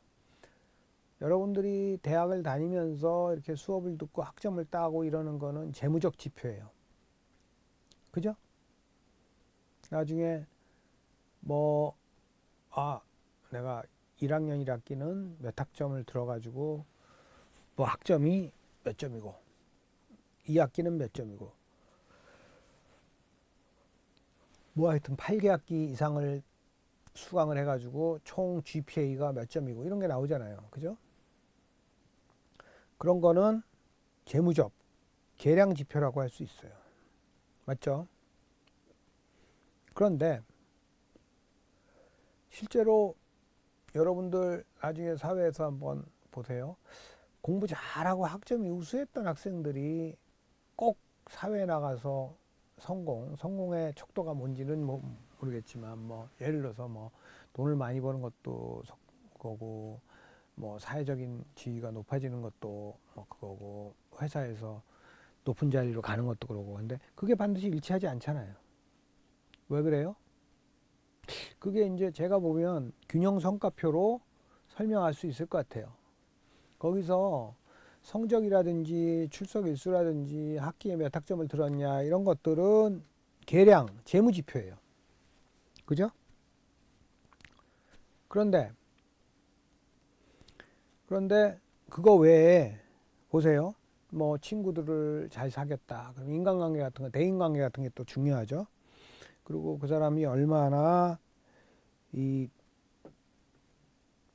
[SPEAKER 1] 여러분들이 대학을 다니면서 이렇게 수업을 듣고 학점을 따고 이러는 거는 재무적 지표예요. 그죠? 나중에 내가 1학년 1학기는 몇 학점을 들어가지고 뭐 학점이 몇 점이고 2학기는 몇 점이고 뭐 하여튼 8개학기 이상을 수강을 해가지고 총 GPA가 몇 점이고 이런 게 나오잖아요. 그죠? 그런 거는 재무적 계량 지표라고 할 수 있어요. 맞죠? 그런데 실제로 여러분들 나중에 사회에서 한번 보세요. 공부 잘하고 학점이 우수했던 학생들이 꼭 사회에 나가서 성공의 척도가 뭔지는 모르겠지만 뭐 예를 들어서 뭐 돈을 많이 버는 것도 그거고 뭐 사회적인 지위가 높아지는 것도 뭐 그거고 회사에서 높은 자리로 가는 것도 그러고 근데 그게 반드시 일치하지 않잖아요. 왜 그래요? 그게 이제 제가 보면 균형 성과표로 설명할 수 있을 것 같아요. 거기서 성적이라든지 출석 일수라든지 학기에 몇 학점을 들었냐 이런 것들은 계량, 재무지표예요. 그죠? 그런데 그거 외에 보세요. 뭐 친구들을 잘 사귀었다. 그럼 인간관계 같은 거, 대인관계 같은 게 또 중요하죠. 그리고 그 사람이 얼마나 이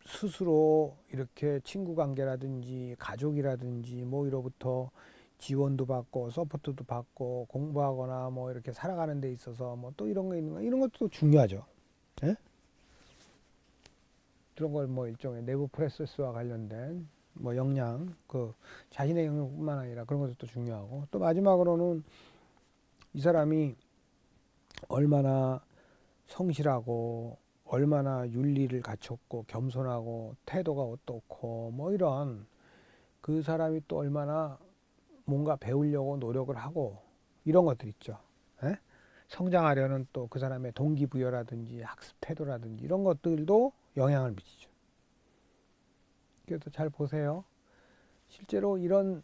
[SPEAKER 1] 스스로 이렇게 친구 관계라든지 가족이라든지 뭐 이로부터 지원도 받고 서포트도 받고 공부하거나 뭐 이렇게 살아가는 데 있어서 뭐 또 이런 거 있는가 이런 것도 중요하죠. 예? 그런 걸 뭐 일종의 내부 프로세스와 관련된 뭐 역량, 그 자신의 영역뿐만 아니라 그런 것도 중요하고, 또 마지막으로는 이 사람이 얼마나 성실하고 얼마나 윤리를 갖췄고 겸손하고 태도가 어떻고 뭐 이런, 그 사람이 또 얼마나 뭔가 배우려고 노력을 하고 이런 것들 있죠. 예? 성장하려는 또 그 사람의 동기부여라든지 학습 태도라든지 이런 것들도 영향을 미치죠. 그래서 잘 보세요. 실제로 이런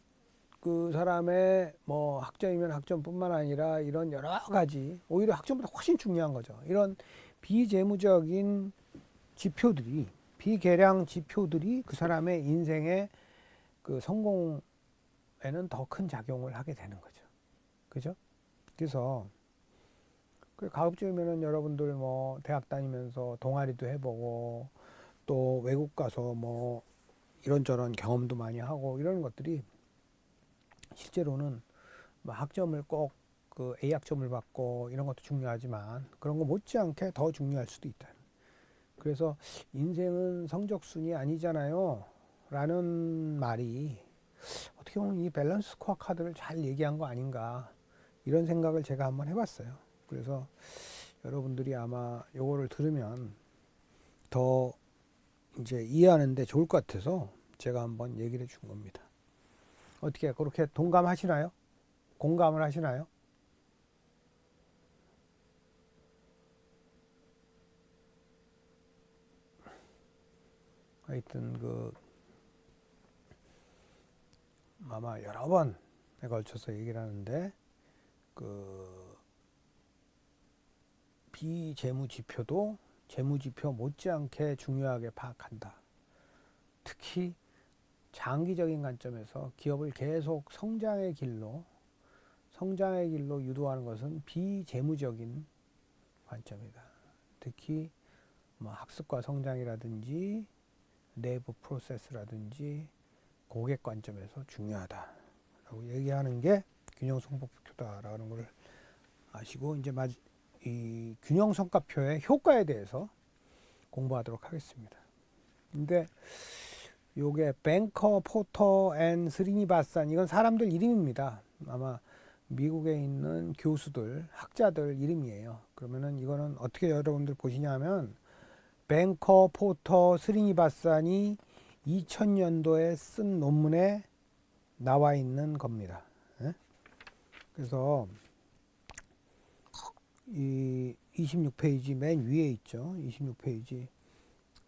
[SPEAKER 1] 그 사람의 뭐 학점이면 학점뿐만 아니라 이런 여러 가지, 오히려 학점보다 훨씬 중요한 거죠. 이런 비재무적인 지표들이, 비계량 지표들이 그 사람의 인생의 그 성공에는 더 큰 작용을 하게 되는 거죠. 그죠? 그래서 가급적이면은 여러분들 뭐 대학 다니면서 동아리도 해보고 또 외국 가서 뭐 이런저런 경험도 많이 하고 이런 것들이 실제로는 뭐 학점을 꼭 그 A 학점을 받고 이런 것도 중요하지만 그런 거 못지않게 더 중요할 수도 있다. 그래서 인생은 성적순이 아니잖아요 라는 말이 어떻게 보면 이 밸런스 스코어 카드를 잘 얘기한 거 아닌가, 이런 생각을 제가 한번 해봤어요. 그래서 여러분들이 아마 요거를 들으면 더 이제 이해하는데 좋을 것 같아서 제가 한번 얘기를 해준 겁니다. 어떻게 그렇게 동감하시나요? 공감을 하시나요? 하여튼 그 아마 여러 번에 걸쳐서 얘기를 하는데, 그 비재무 지표도 재무 지표 못지않게 중요하게 파악한다. 특히 장기적인 관점에서 기업을 계속 성장의 길로 유도하는 것은 비재무적인 관점이다. 특히 뭐 학습과 성장이라든지 내부 프로세스라든지 고객 관점에서 중요하다라고 얘기하는 게 균형 성과표다라는 걸 아시고, 이제 이 균형 성과표의 효과에 대해서 공부하도록 하겠습니다. 근데 요게 뱅커, 포터 앤 스리니바산, 이건 사람들 이름입니다. 아마 미국에 있는 교수들, 학자들 이름이에요. 그러면은 이거는 어떻게 여러분들 보시냐면, 뱅커, 포터, 스리니바산이 2000년도에 쓴 논문에 나와 있는 겁니다. 예? 그래서 이 26페이지 맨 위에 있죠. 26페이지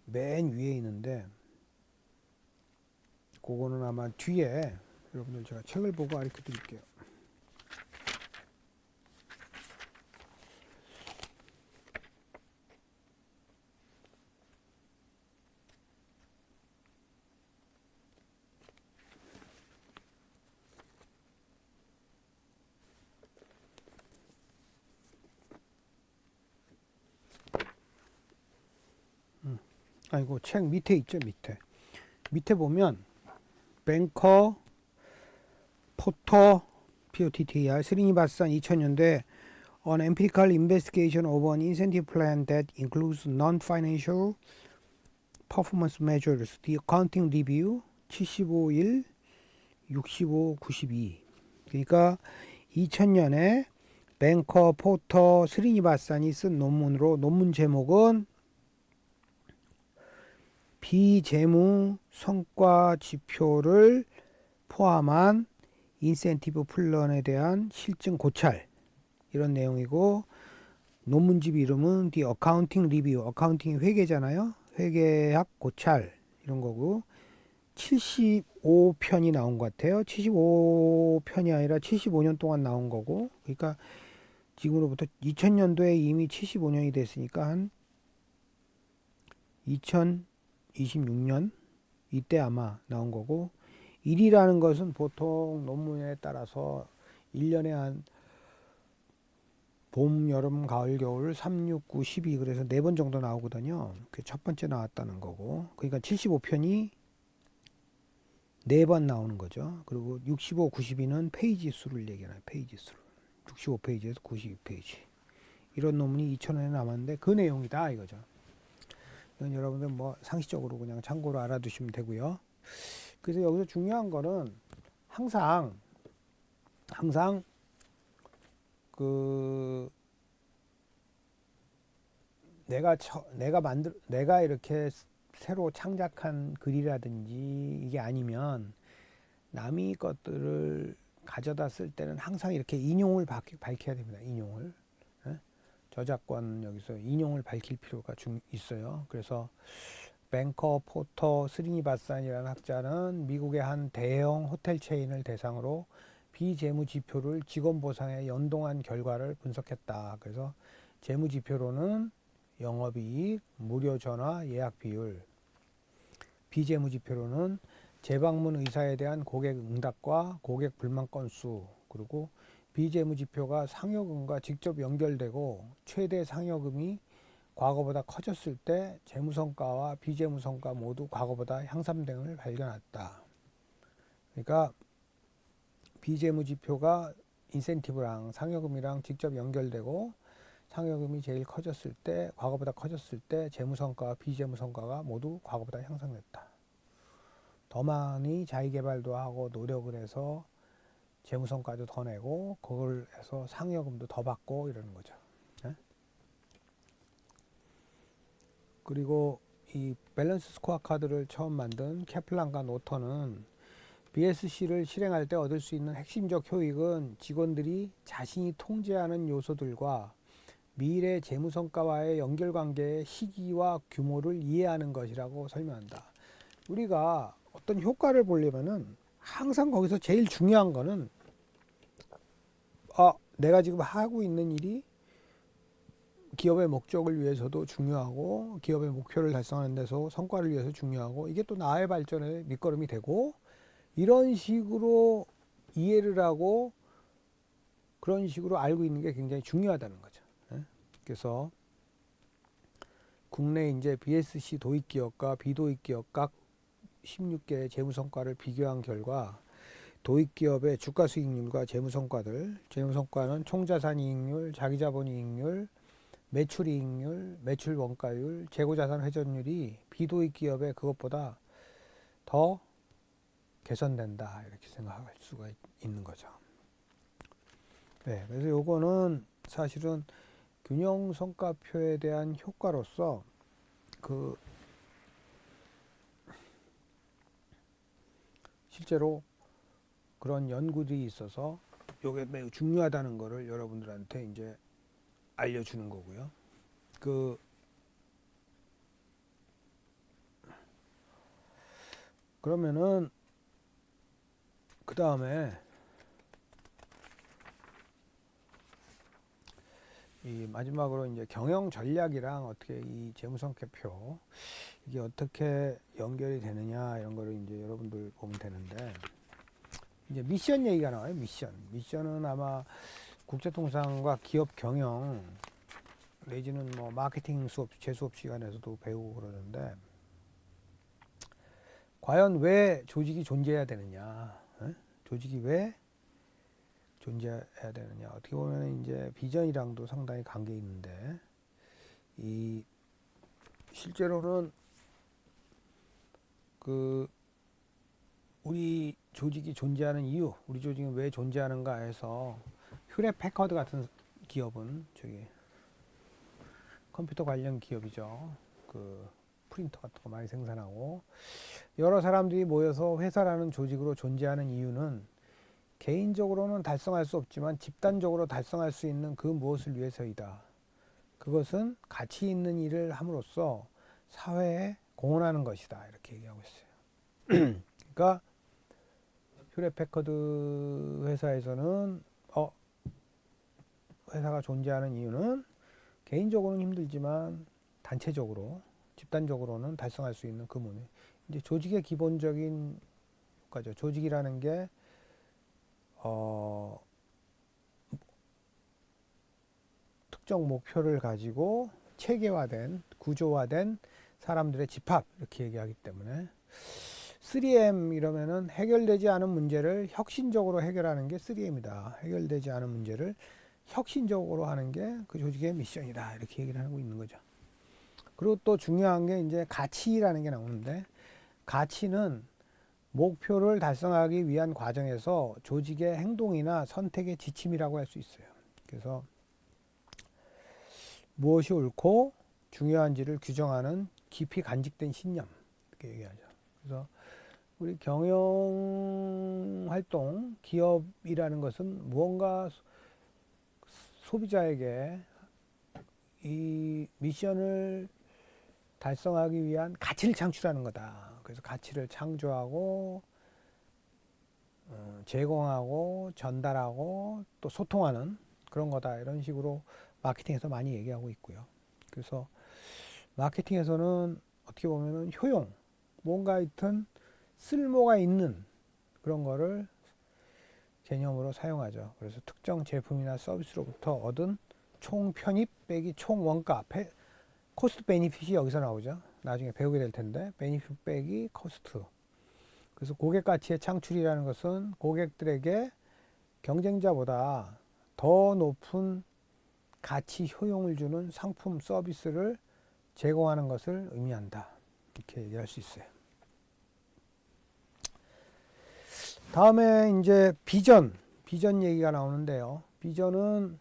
[SPEAKER 1] 맨 위에 있는데, 그거는 아마 뒤에 여러분들 제가 책을 보고 가르쳐 드릴게요. 아이고, 책 밑에 있죠. 밑에 보면 뱅커, 포터, POTTER, 스리니바산 2000년대 On empirical investigation of an incentive plan that includes non-financial performance measures, the accounting review 75일 65, 92. 그러니까 2000년에 뱅커, 포터, 스리니바산이 쓴 논문으로, 논문 제목은 비재무 성과 지표를 포함한 인센티브 플랜에 대한 실증 고찰, 이런 내용이고, 논문집 이름은 The Accounting Review, 어카운팅이 회계잖아요. 회계학 고찰 이런 거고, 75편이 나온 것 같아요. 75편이 아니라 75년 동안 나온 거고, 그러니까 지금으로부터 2000년도에 이미 75년이 됐으니까 한 2026년 이때 아마 나온 거고, 1이라는 것은 보통 논문에 따라서 1년에 한 봄, 여름, 가을, 겨울 3, 6, 9, 12, 그래서 4번 정도 나오거든요. 그게 첫 번째 나왔다는 거고, 그러니까 75편이 4번 나오는 거죠. 그리고 65, 92는 페이지 수를 얘기하나요. 페이지 수를. 65페이지에서 92페이지. 이런 논문이 2000년에 남았는데 그 내용이다 이거죠. 이건 여러분들 뭐 상식적으로 그냥 참고로 알아두시면 되고요. 그래서 여기서 중요한 거는 항상 그 내가 이렇게 새로 창작한 글이라든지 이게 아니면 남의 것들을 가져다 쓸 때는 항상 이렇게 인용을 밝혀야 됩니다. 인용을. 예? 저작권 여기서 인용을 밝힐 필요가 있어요. 그래서 뱅커 포터 스리니바산이라는 학자는 미국의 한 대형 호텔 체인을 대상으로 비재무지표를 직원 보상에 연동한 결과를 분석했다. 그래서 재무지표로는 영업이익, 무료 전화 예약 비율, 비재무지표로는 재방문 의사에 대한 고객 응답과 고객 불만 건수, 그리고 비재무지표가 상여금과 직접 연결되고 최대 상여금이 과거보다 커졌을 때 재무성과와 비재무성과 모두 과거보다 향상됨을 발견했다. 그러니까 비재무지표가 인센티브랑 상여금이랑 직접 연결되고 상여금이 제일 커졌을 때, 과거보다 커졌을 때 재무성과와 비재무성과가 모두 과거보다 향상됐다. 더 많이 자기개발도 하고 노력을 해서 재무성과도 더 내고 그걸 해서 상여금도 더 받고 이러는 거죠. 네? 그리고 이 밸런스 스코어 카드를 처음 만든 캐플란과 노턴은 BSC를 실행할 때 얻을 수 있는 핵심적 효익은 직원들이 자신이 통제하는 요소들과 미래 재무성과와의 연결관계의 시기와 규모를 이해하는 것이라고 설명한다. 우리가 어떤 효과를 보려면은 항상 거기서 제일 중요한 거는 내가 지금 하고 있는 일이 기업의 목적을 위해서도 중요하고 기업의 목표를 달성하는 데서 성과를 위해서 중요하고 이게 또 나의 발전의 밑거름이 되고 이런 식으로 이해를 하고 그런 식으로 알고 있는 게 굉장히 중요하다는 거죠. 그래서 국내 이제 BSC 도입 기업과 비도입 기업 각 16개의 재무 성과를 비교한 결과 도입 기업의 주가 수익률과 재무 성과들, 재무 성과는 총자산 이익률, 자기자본 이익률, 매출 이익률, 매출 원가율, 재고자산 회전율이 비도입 기업의 그것보다 더 개선된다 이렇게 생각할 수가 있는 거죠. 네, 그래서 요거는 사실은 균형 성과표에 대한 효과로서 실제로 그런 연구들이 있어서 요게 매우 중요하다는 거를 여러분들한테 이제 알려주는 거고요. 그러면은 그 다음에 이 마지막으로 이제 경영 전략이랑 어떻게 이 재무성과표 이게 어떻게 연결이 되느냐 이런 거를 이제 여러분들 보면 되는데 이제 미션 얘기가 나와요. 미션은 아마 국제통상과 기업 경영 내지는 뭐 마케팅 수업 제 수업 시간에서도 배우고 그러는데 과연 왜 조직이 존재해야 되느냐? 조직이 왜 존재해야 되느냐? 어떻게 보면 이제 비전이랑도 상당히 관계 있는데 이 실제로는 우리 조직이 존재하는 이유, 우리 조직이 왜 존재하는가 해서 휴렛 패커드 같은 기업은 저기 컴퓨터 관련 기업이죠. 프린터 같은 거 많이 생산하고 여러 사람들이 모여서 회사라는 조직으로 존재하는 이유는 개인적으로는 달성할 수 없지만 집단적으로 달성할 수 있는 그 무엇을 위해서이다. 그것은 가치 있는 일을 함으로써 사회에 공헌하는 것이다. 이렇게 얘기하고 있어요. 그러니까 휴렛 패커드 회사에서는 회사가 존재하는 이유는 개인적으로는 힘들지만 단체적으로 집단적으로는 달성할 수 있는 그 문에 이제 조직의 기본적인 효과죠. 조직이라는 게 특정 목표를 가지고 체계화된 구조화된 사람들의 집합 이렇게 얘기하기 때문에 3M 이러면은 해결되지 않은 문제를 혁신적으로 해결하는 게 3M이다. 해결되지 않은 문제를 혁신적으로 하는 게 그 조직의 미션이다. 이렇게 얘기를 하고 있는 거죠. 그리고 또 중요한 게 이제 가치라는 게 나오는데 가치는 목표를 달성하기 위한 과정에서 조직의 행동이나 선택의 지침이라고 할 수 있어요. 그래서 무엇이 옳고 중요한지를 규정하는 깊이 간직된 신념, 이렇게 얘기하죠. 그래서 우리 경영 활동, 기업이라는 것은 무언가 소비자에게 이 미션을 달성하기 위한 가치를 창출하는 거다. 그래서 가치를 창조하고 제공하고 전달하고 또 소통하는 그런 거다. 이런 식으로 마케팅에서 많이 얘기하고 있고요. 그래서 마케팅에서는 어떻게 보면은 효용, 뭔가 하여튼 쓸모가 있는 그런 거를 개념으로 사용하죠. 그래서 특정 제품이나 서비스로부터 얻은 총 편입 빼기 총 원가, 코스트 베니핏이 여기서 나오죠. 나중에 배우게 될 텐데, 베니핏 빼기 코스트. 그래서 고객 가치의 창출이라는 것은 고객들에게 경쟁자보다 더 높은 가치 효용을 주는 상품 서비스를 제공하는 것을 의미한다. 이렇게 얘기할 수 있어요. 다음에 이제 비전 얘기가 나오는데요. 비전은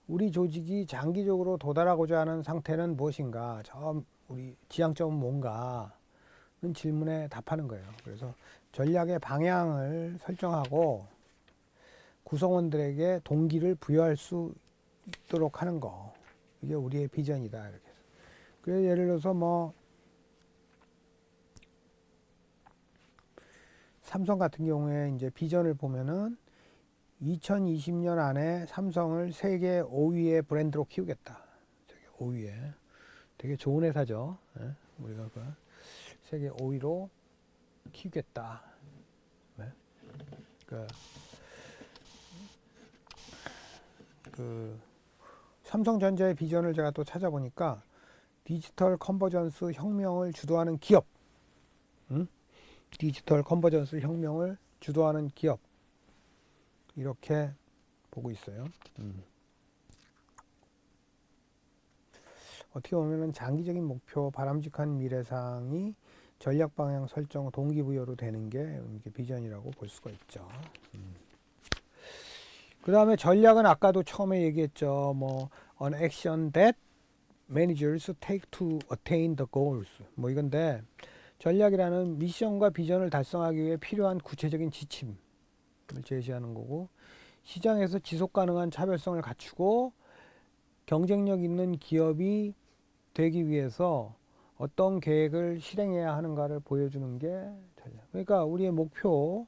[SPEAKER 1] 우리 조직이 장기적으로 도달하고자 하는 상태는 무엇인가? 우리 지향점은 뭔가? 는 질문에 답하는 거예요. 그래서 전략의 방향을 설정하고 구성원들에게 동기를 부여할 수 있도록 하는 거. 이게 우리의 비전이다. 이렇게. 그래서 예를 들어서 뭐 삼성 같은 경우에 이제 비전을 보면은 2020년 안에 삼성을 세계 5위의 브랜드로 키우겠다. 세계 5위에. 되게 좋은 회사죠. 예? 우리가 그 세계 5위로 키우겠다. 네? 그 삼성전자의 비전을 제가 또 찾아보니까 디지털 컨버전스 혁명을 주도하는 기업, 디지털 컨버전스 혁명을 주도하는 기업 이렇게 보고 있어요. 어떻게 보면은 장기적인 목표, 바람직한 미래상이 전략 방향 설정, 동기부여로 되는 게 비전이라고 볼 수가 있죠. 그 다음에 전략은 아까도 처음에 얘기했죠. 뭐 an action that managers take to attain the goals. 뭐 이건데 전략이라는 미션과 비전을 달성하기 위해 필요한 구체적인 지침을 제시하는 거고 시장에서 지속 가능한 차별성을 갖추고 경쟁력 있는 기업이 되기 위해서 어떤 계획을 실행해야 하는가를 보여주는 게 전략. 그러니까 우리의 목표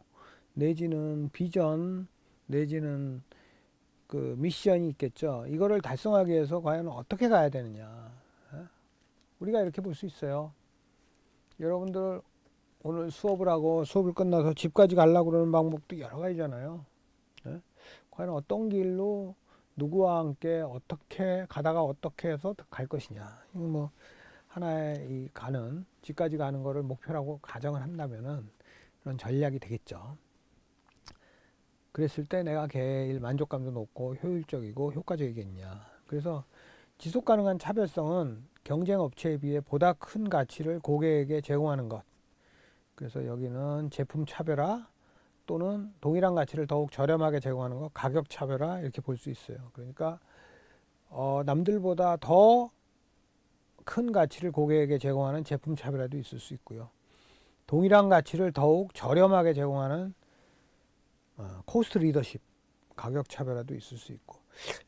[SPEAKER 1] 내지는 비전 내지는 그 미션이 있겠죠. 이거를 달성하기 위해서 과연 어떻게 가야 되느냐. 우리가 이렇게 볼 수 있어요. 여러분들 오늘 수업을 하고 수업을 끝나서 집까지 가려고 그러는 방법도 여러 가지잖아요. 과연 어떤 길로 누구와 함께 어떻게 가다가 어떻게 해서 갈 것이냐. 이거 뭐 하나의 이 집까지 가는 거를 목표라고 가정을 한다면은 그런 전략이 되겠죠. 그랬을 때 내가 제일 만족감도 높고 효율적이고 효과적이겠냐. 그래서 지속 가능한 차별성은 경쟁 업체에 비해 보다 큰 가치를 고객에게 제공하는 것. 그래서 여기는 제품 차별화 또는 동일한 가치를 더욱 저렴하게 제공하는 것, 가격 차별화 이렇게 볼 수 있어요. 그러니까 남들보다 더 큰 가치를 고객에게 제공하는 제품 차별화도 있을 수 있고요. 동일한 가치를 더욱 저렴하게 제공하는 코스트 리더십, 가격 차별화도 있을 수 있고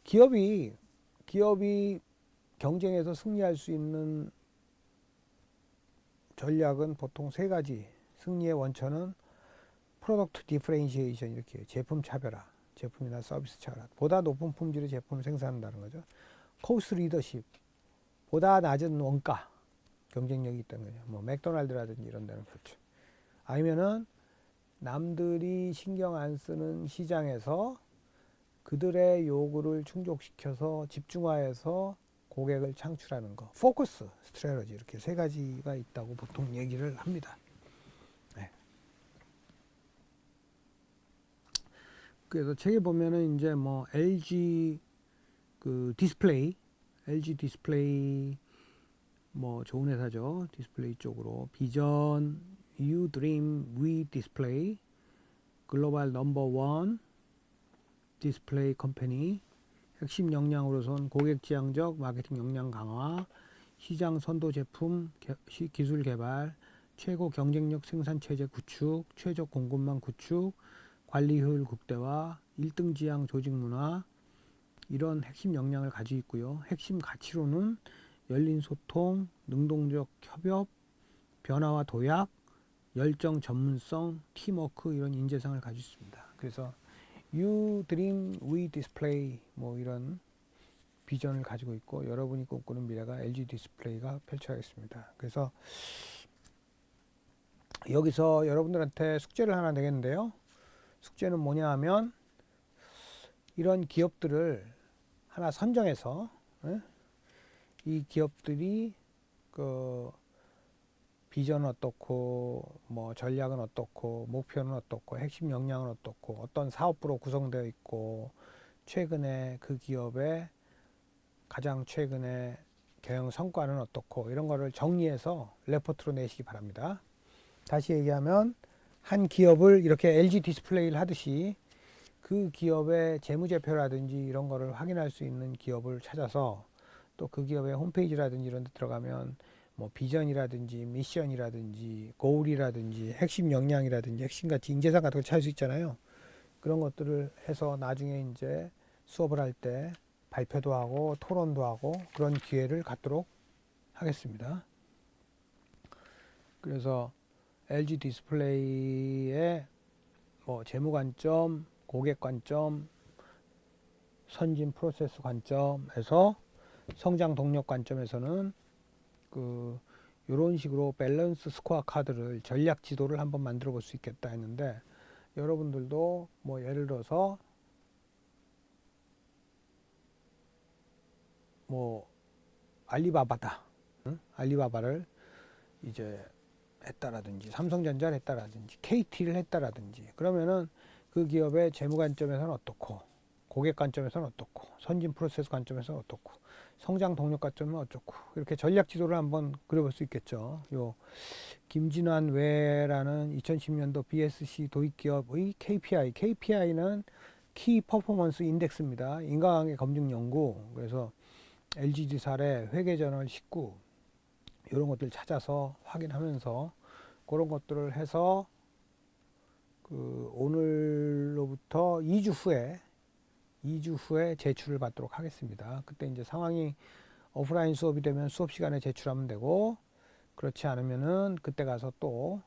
[SPEAKER 1] 기업이 경쟁에서 승리할 수 있는 전략은 보통 세 가지. 승리의 원천은 프로덕트 디퍼렌시에이션 이렇게 제품 차별화, 제품이나 서비스 차별화, 보다 높은 품질의 제품을 생산한다는 거죠. 코스트 리더십, 보다 낮은 원가, 경쟁력이 있다는 거죠. 뭐 맥도날드라든지 이런 데는 그렇죠. 아니면은 남들이 신경 안 쓰는 시장에서 그들의 요구를 충족시켜서 집중화해서 고객을 창출하는 거. 포커스, 스트래러지 이렇게 세 가지가 있다고 보통 얘기를 합니다. 네. 그래서 책에 보면은 이제 뭐 LG 디스플레이 뭐 좋은 회사죠. 디스플레이 쪽으로 비전이 You Dream We Display 글로벌 넘버 1 디스플레이 컴퍼니. 핵심 역량으로선 고객 지향적 마케팅 역량 강화, 시장 선도 제품 기술 개발, 최고 경쟁력 생산 체제 구축, 최적 공급망 구축, 관리 효율 극대화, 1등 지향 조직 문화, 이런 핵심 역량을 가지고 있고요. 핵심 가치로는 열린 소통, 능동적 협업, 변화와 도약, 열정 전문성, 팀워크, 이런 인재상을 가지고 있습니다. 그래서 You Dream We Display 뭐 이런 비전을 가지고 있고, 여러분이 꿈꾸는 미래가 LG 디스플레이가 펼쳐야겠습니다. 그래서 여기서 여러분들한테 숙제를 하나 내겠는데요. 숙제는 뭐냐 하면, 이런 기업들을 하나 선정해서 이 기업들이 그 비전은 어떻고, 뭐 전략은 어떻고, 목표는 어떻고, 핵심 역량은 어떻고, 어떤 사업부로 구성되어 있고, 최근에 그 기업의 가장 최근에 경영 성과는 어떻고, 이런 거를 정리해서 레포트로 내시기 바랍니다. 다시 얘기하면, 한 기업을 이렇게 LG 디스플레이를 하듯이 그 기업의 재무제표라든지 이런 거를 확인할 수 있는 기업을 찾아서, 또 그 기업의 홈페이지라든지 이런 데 들어가면 뭐 비전이라든지 미션이라든지 고울이라든지 핵심 역량이라든지 핵심 가치, 인재상 같은 거 찾을 수 있잖아요. 그런 것들을 해서 나중에 이제 수업을 할 때 발표도 하고 토론도 하고 그런 기회를 갖도록 하겠습니다. 그래서 LG 디스플레이의 뭐 재무 관점, 고객 관점, 선진 프로세스 관점에서, 성장 동력 관점에서는 그 이런 식으로 밸런스 스코어 카드를, 전략 지도를 한번 만들어 볼 수 있겠다 했는데, 여러분들도 뭐 예를 들어서 뭐 알리바바다, 알리바바를 이제 했다라든지, 삼성전자를 했다라든지, KT를 했다라든지, 그러면은 그 기업의 재무 관점에서는 어떻고, 고객 관점에서는 어떻고, 선진 프로세스 관점에서는 어떻고, 성장 동력 관점은 어떻고, 이렇게 전략 지도를 한번 그려볼 수 있겠죠. 요 김진환 외라는 2010년도 BSC 도입기업의 KPI는 키 퍼포먼스 인덱스입니다. 인과관계 검증 연구. 그래서 LGD 사례, 회계저널 19, 이런 것들 찾아서 확인하면서 그런 것들을 해서 그 오늘로부터 2주 후에 제출을 받도록 하겠습니다. 그때 이제 상황이 오프라인 수업이 되면 수업 시간에 제출하면 되고, 그렇지 않으면은 그때 가서 또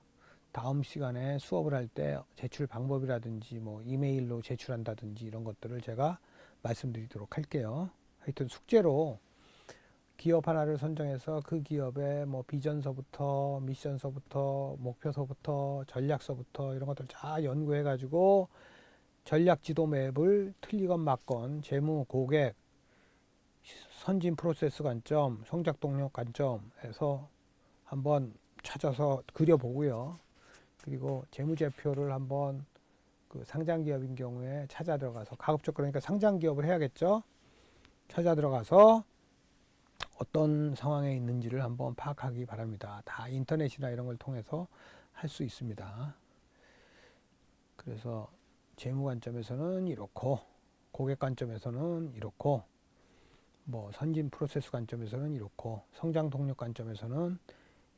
[SPEAKER 1] 다음 시간에 수업을 할 때 제출 방법이라든지 뭐 이메일로 제출한다든지 이런 것들을 제가 말씀드리도록 할게요. 하여튼 숙제로 기업 하나를 선정해서 그 기업의 뭐 비전서부터 미션서부터 목표서부터 전략서부터 이런 것들 다 연구해 가지고 전략 지도 맵을 틀리건 맞건 재무, 고객, 선진 프로세스 관점, 성장 동력 관점에서 한번 찾아서 그려보고요. 그리고 재무제표를 한번 그 상장기업인 경우에 찾아 들어가서, 가급적 그러니까 상장기업을 해야겠죠. 찾아 들어가서 어떤 상황에 있는지를 한번 파악하기 바랍니다. 다 인터넷이나 이런 걸 통해서 할 수 있습니다. 그래서 재무 관점에서는 이렇고, 고객 관점에서는 이렇고, 뭐 선진 프로세스 관점에서는 이렇고, 성장 동력 관점에서는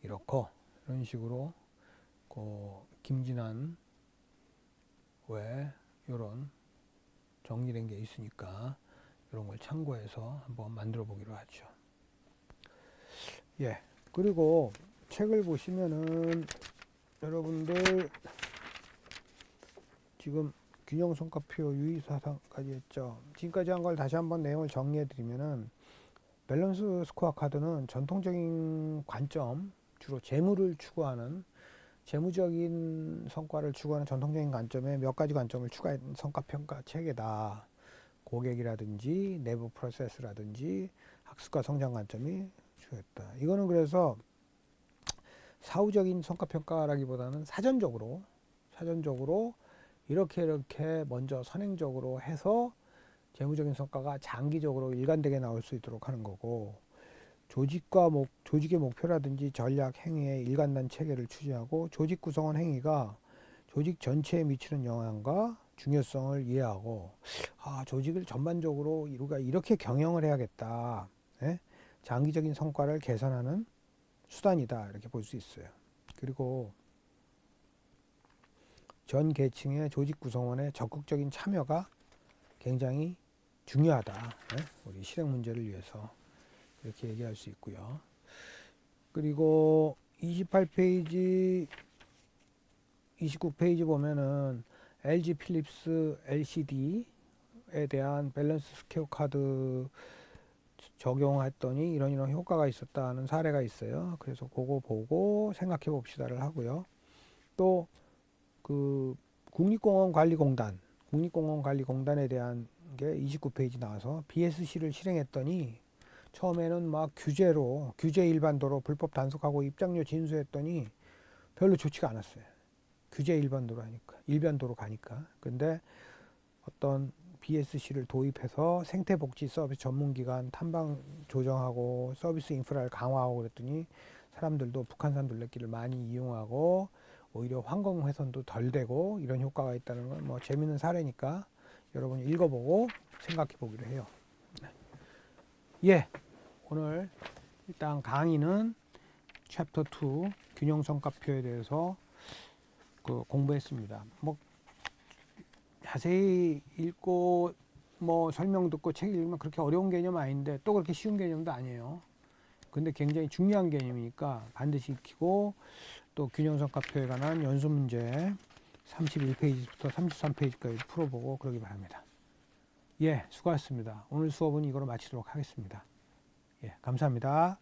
[SPEAKER 1] 이렇고, 이런 식으로 그 김진환 외 이런 정리된 게 있으니까 이런 걸 참고해서 한번 만들어 보기로 하죠. 예. 그리고 책을 보시면은 여러분들 지금 균형 성과표 유의사항까지 했죠. 지금까지 한 걸 다시 한번 내용을 정리해 드리면은, 밸런스 스코어 카드는 전통적인 관점, 주로 재무를 추구하는, 재무적인 성과를 추구하는 전통적인 관점에 몇 가지 관점을 추가한 성과평가 체계다. 고객이라든지 내부 프로세스라든지 학습과 성장 관점이 추가했다. 이거는 그래서 사후적인 성과평가라기보다는 사전적으로 이렇게 먼저 선행적으로 해서 재무적인 성과가 장기적으로 일관되게 나올 수 있도록 하는 거고, 조직의 목표라든지 전략 행위의 일관된 체계를 추진하고 조직 구성원 행위가 조직 전체에 미치는 영향과 중요성을 이해하고 조직을 전반적으로 우리가 이렇게 경영을 해야겠다. 예? 장기적인 성과를 개선하는 수단이다. 이렇게 볼 수 있어요. 그리고 전 계층의 조직 구성원의 적극적인 참여가 굉장히 중요하다. 예? 우리 실행 문제를 위해서 이렇게 얘기할 수 있고요. 그리고 28페이지, 29페이지 보면은 LG 필립스 LCD에 대한 밸런스 스퀘어 카드 적용했더니 이런 효과가 있었다는 사례가 있어요. 그래서 그거 보고 생각해 봅시다를 하고요. 또 그 국립공원관리공단에 대한 게 29페이지 나와서 BSC를 실행했더니 처음에는 막 규제 일반도로 불법 단속하고 입장료 진수했더니 별로 좋지가 않았어요. 규제 일반도로 가니까. 근데 어떤 BSC를 도입해서 생태복지 서비스 전문기관 탐방 조정하고 서비스 인프라를 강화하고 그랬더니 사람들도 북한산 둘레길을 많이 이용하고 오히려 환경 훼손도 덜 되고 이런 효과가 있다는 건 뭐 재밌는 사례니까 여러분이 읽어보고 생각해 보기로 해요. 예, 오늘 일단 강의는 챕터 2 균형성과표에 대해서 공부했습니다. 뭐 자세히 읽고 뭐 설명 듣고 책 읽으면 그렇게 어려운 개념 아닌데 또 그렇게 쉬운 개념도 아니에요. 근데 굉장히 중요한 개념이니까 반드시 익히고 또 균형성과표에 관한 연수 문제 31페이지부터 33페이지까지 풀어보고 그러기 바랍니다. 예, 수고하셨습니다. 오늘 수업은 이거로 마치도록 하겠습니다. 예, 감사합니다.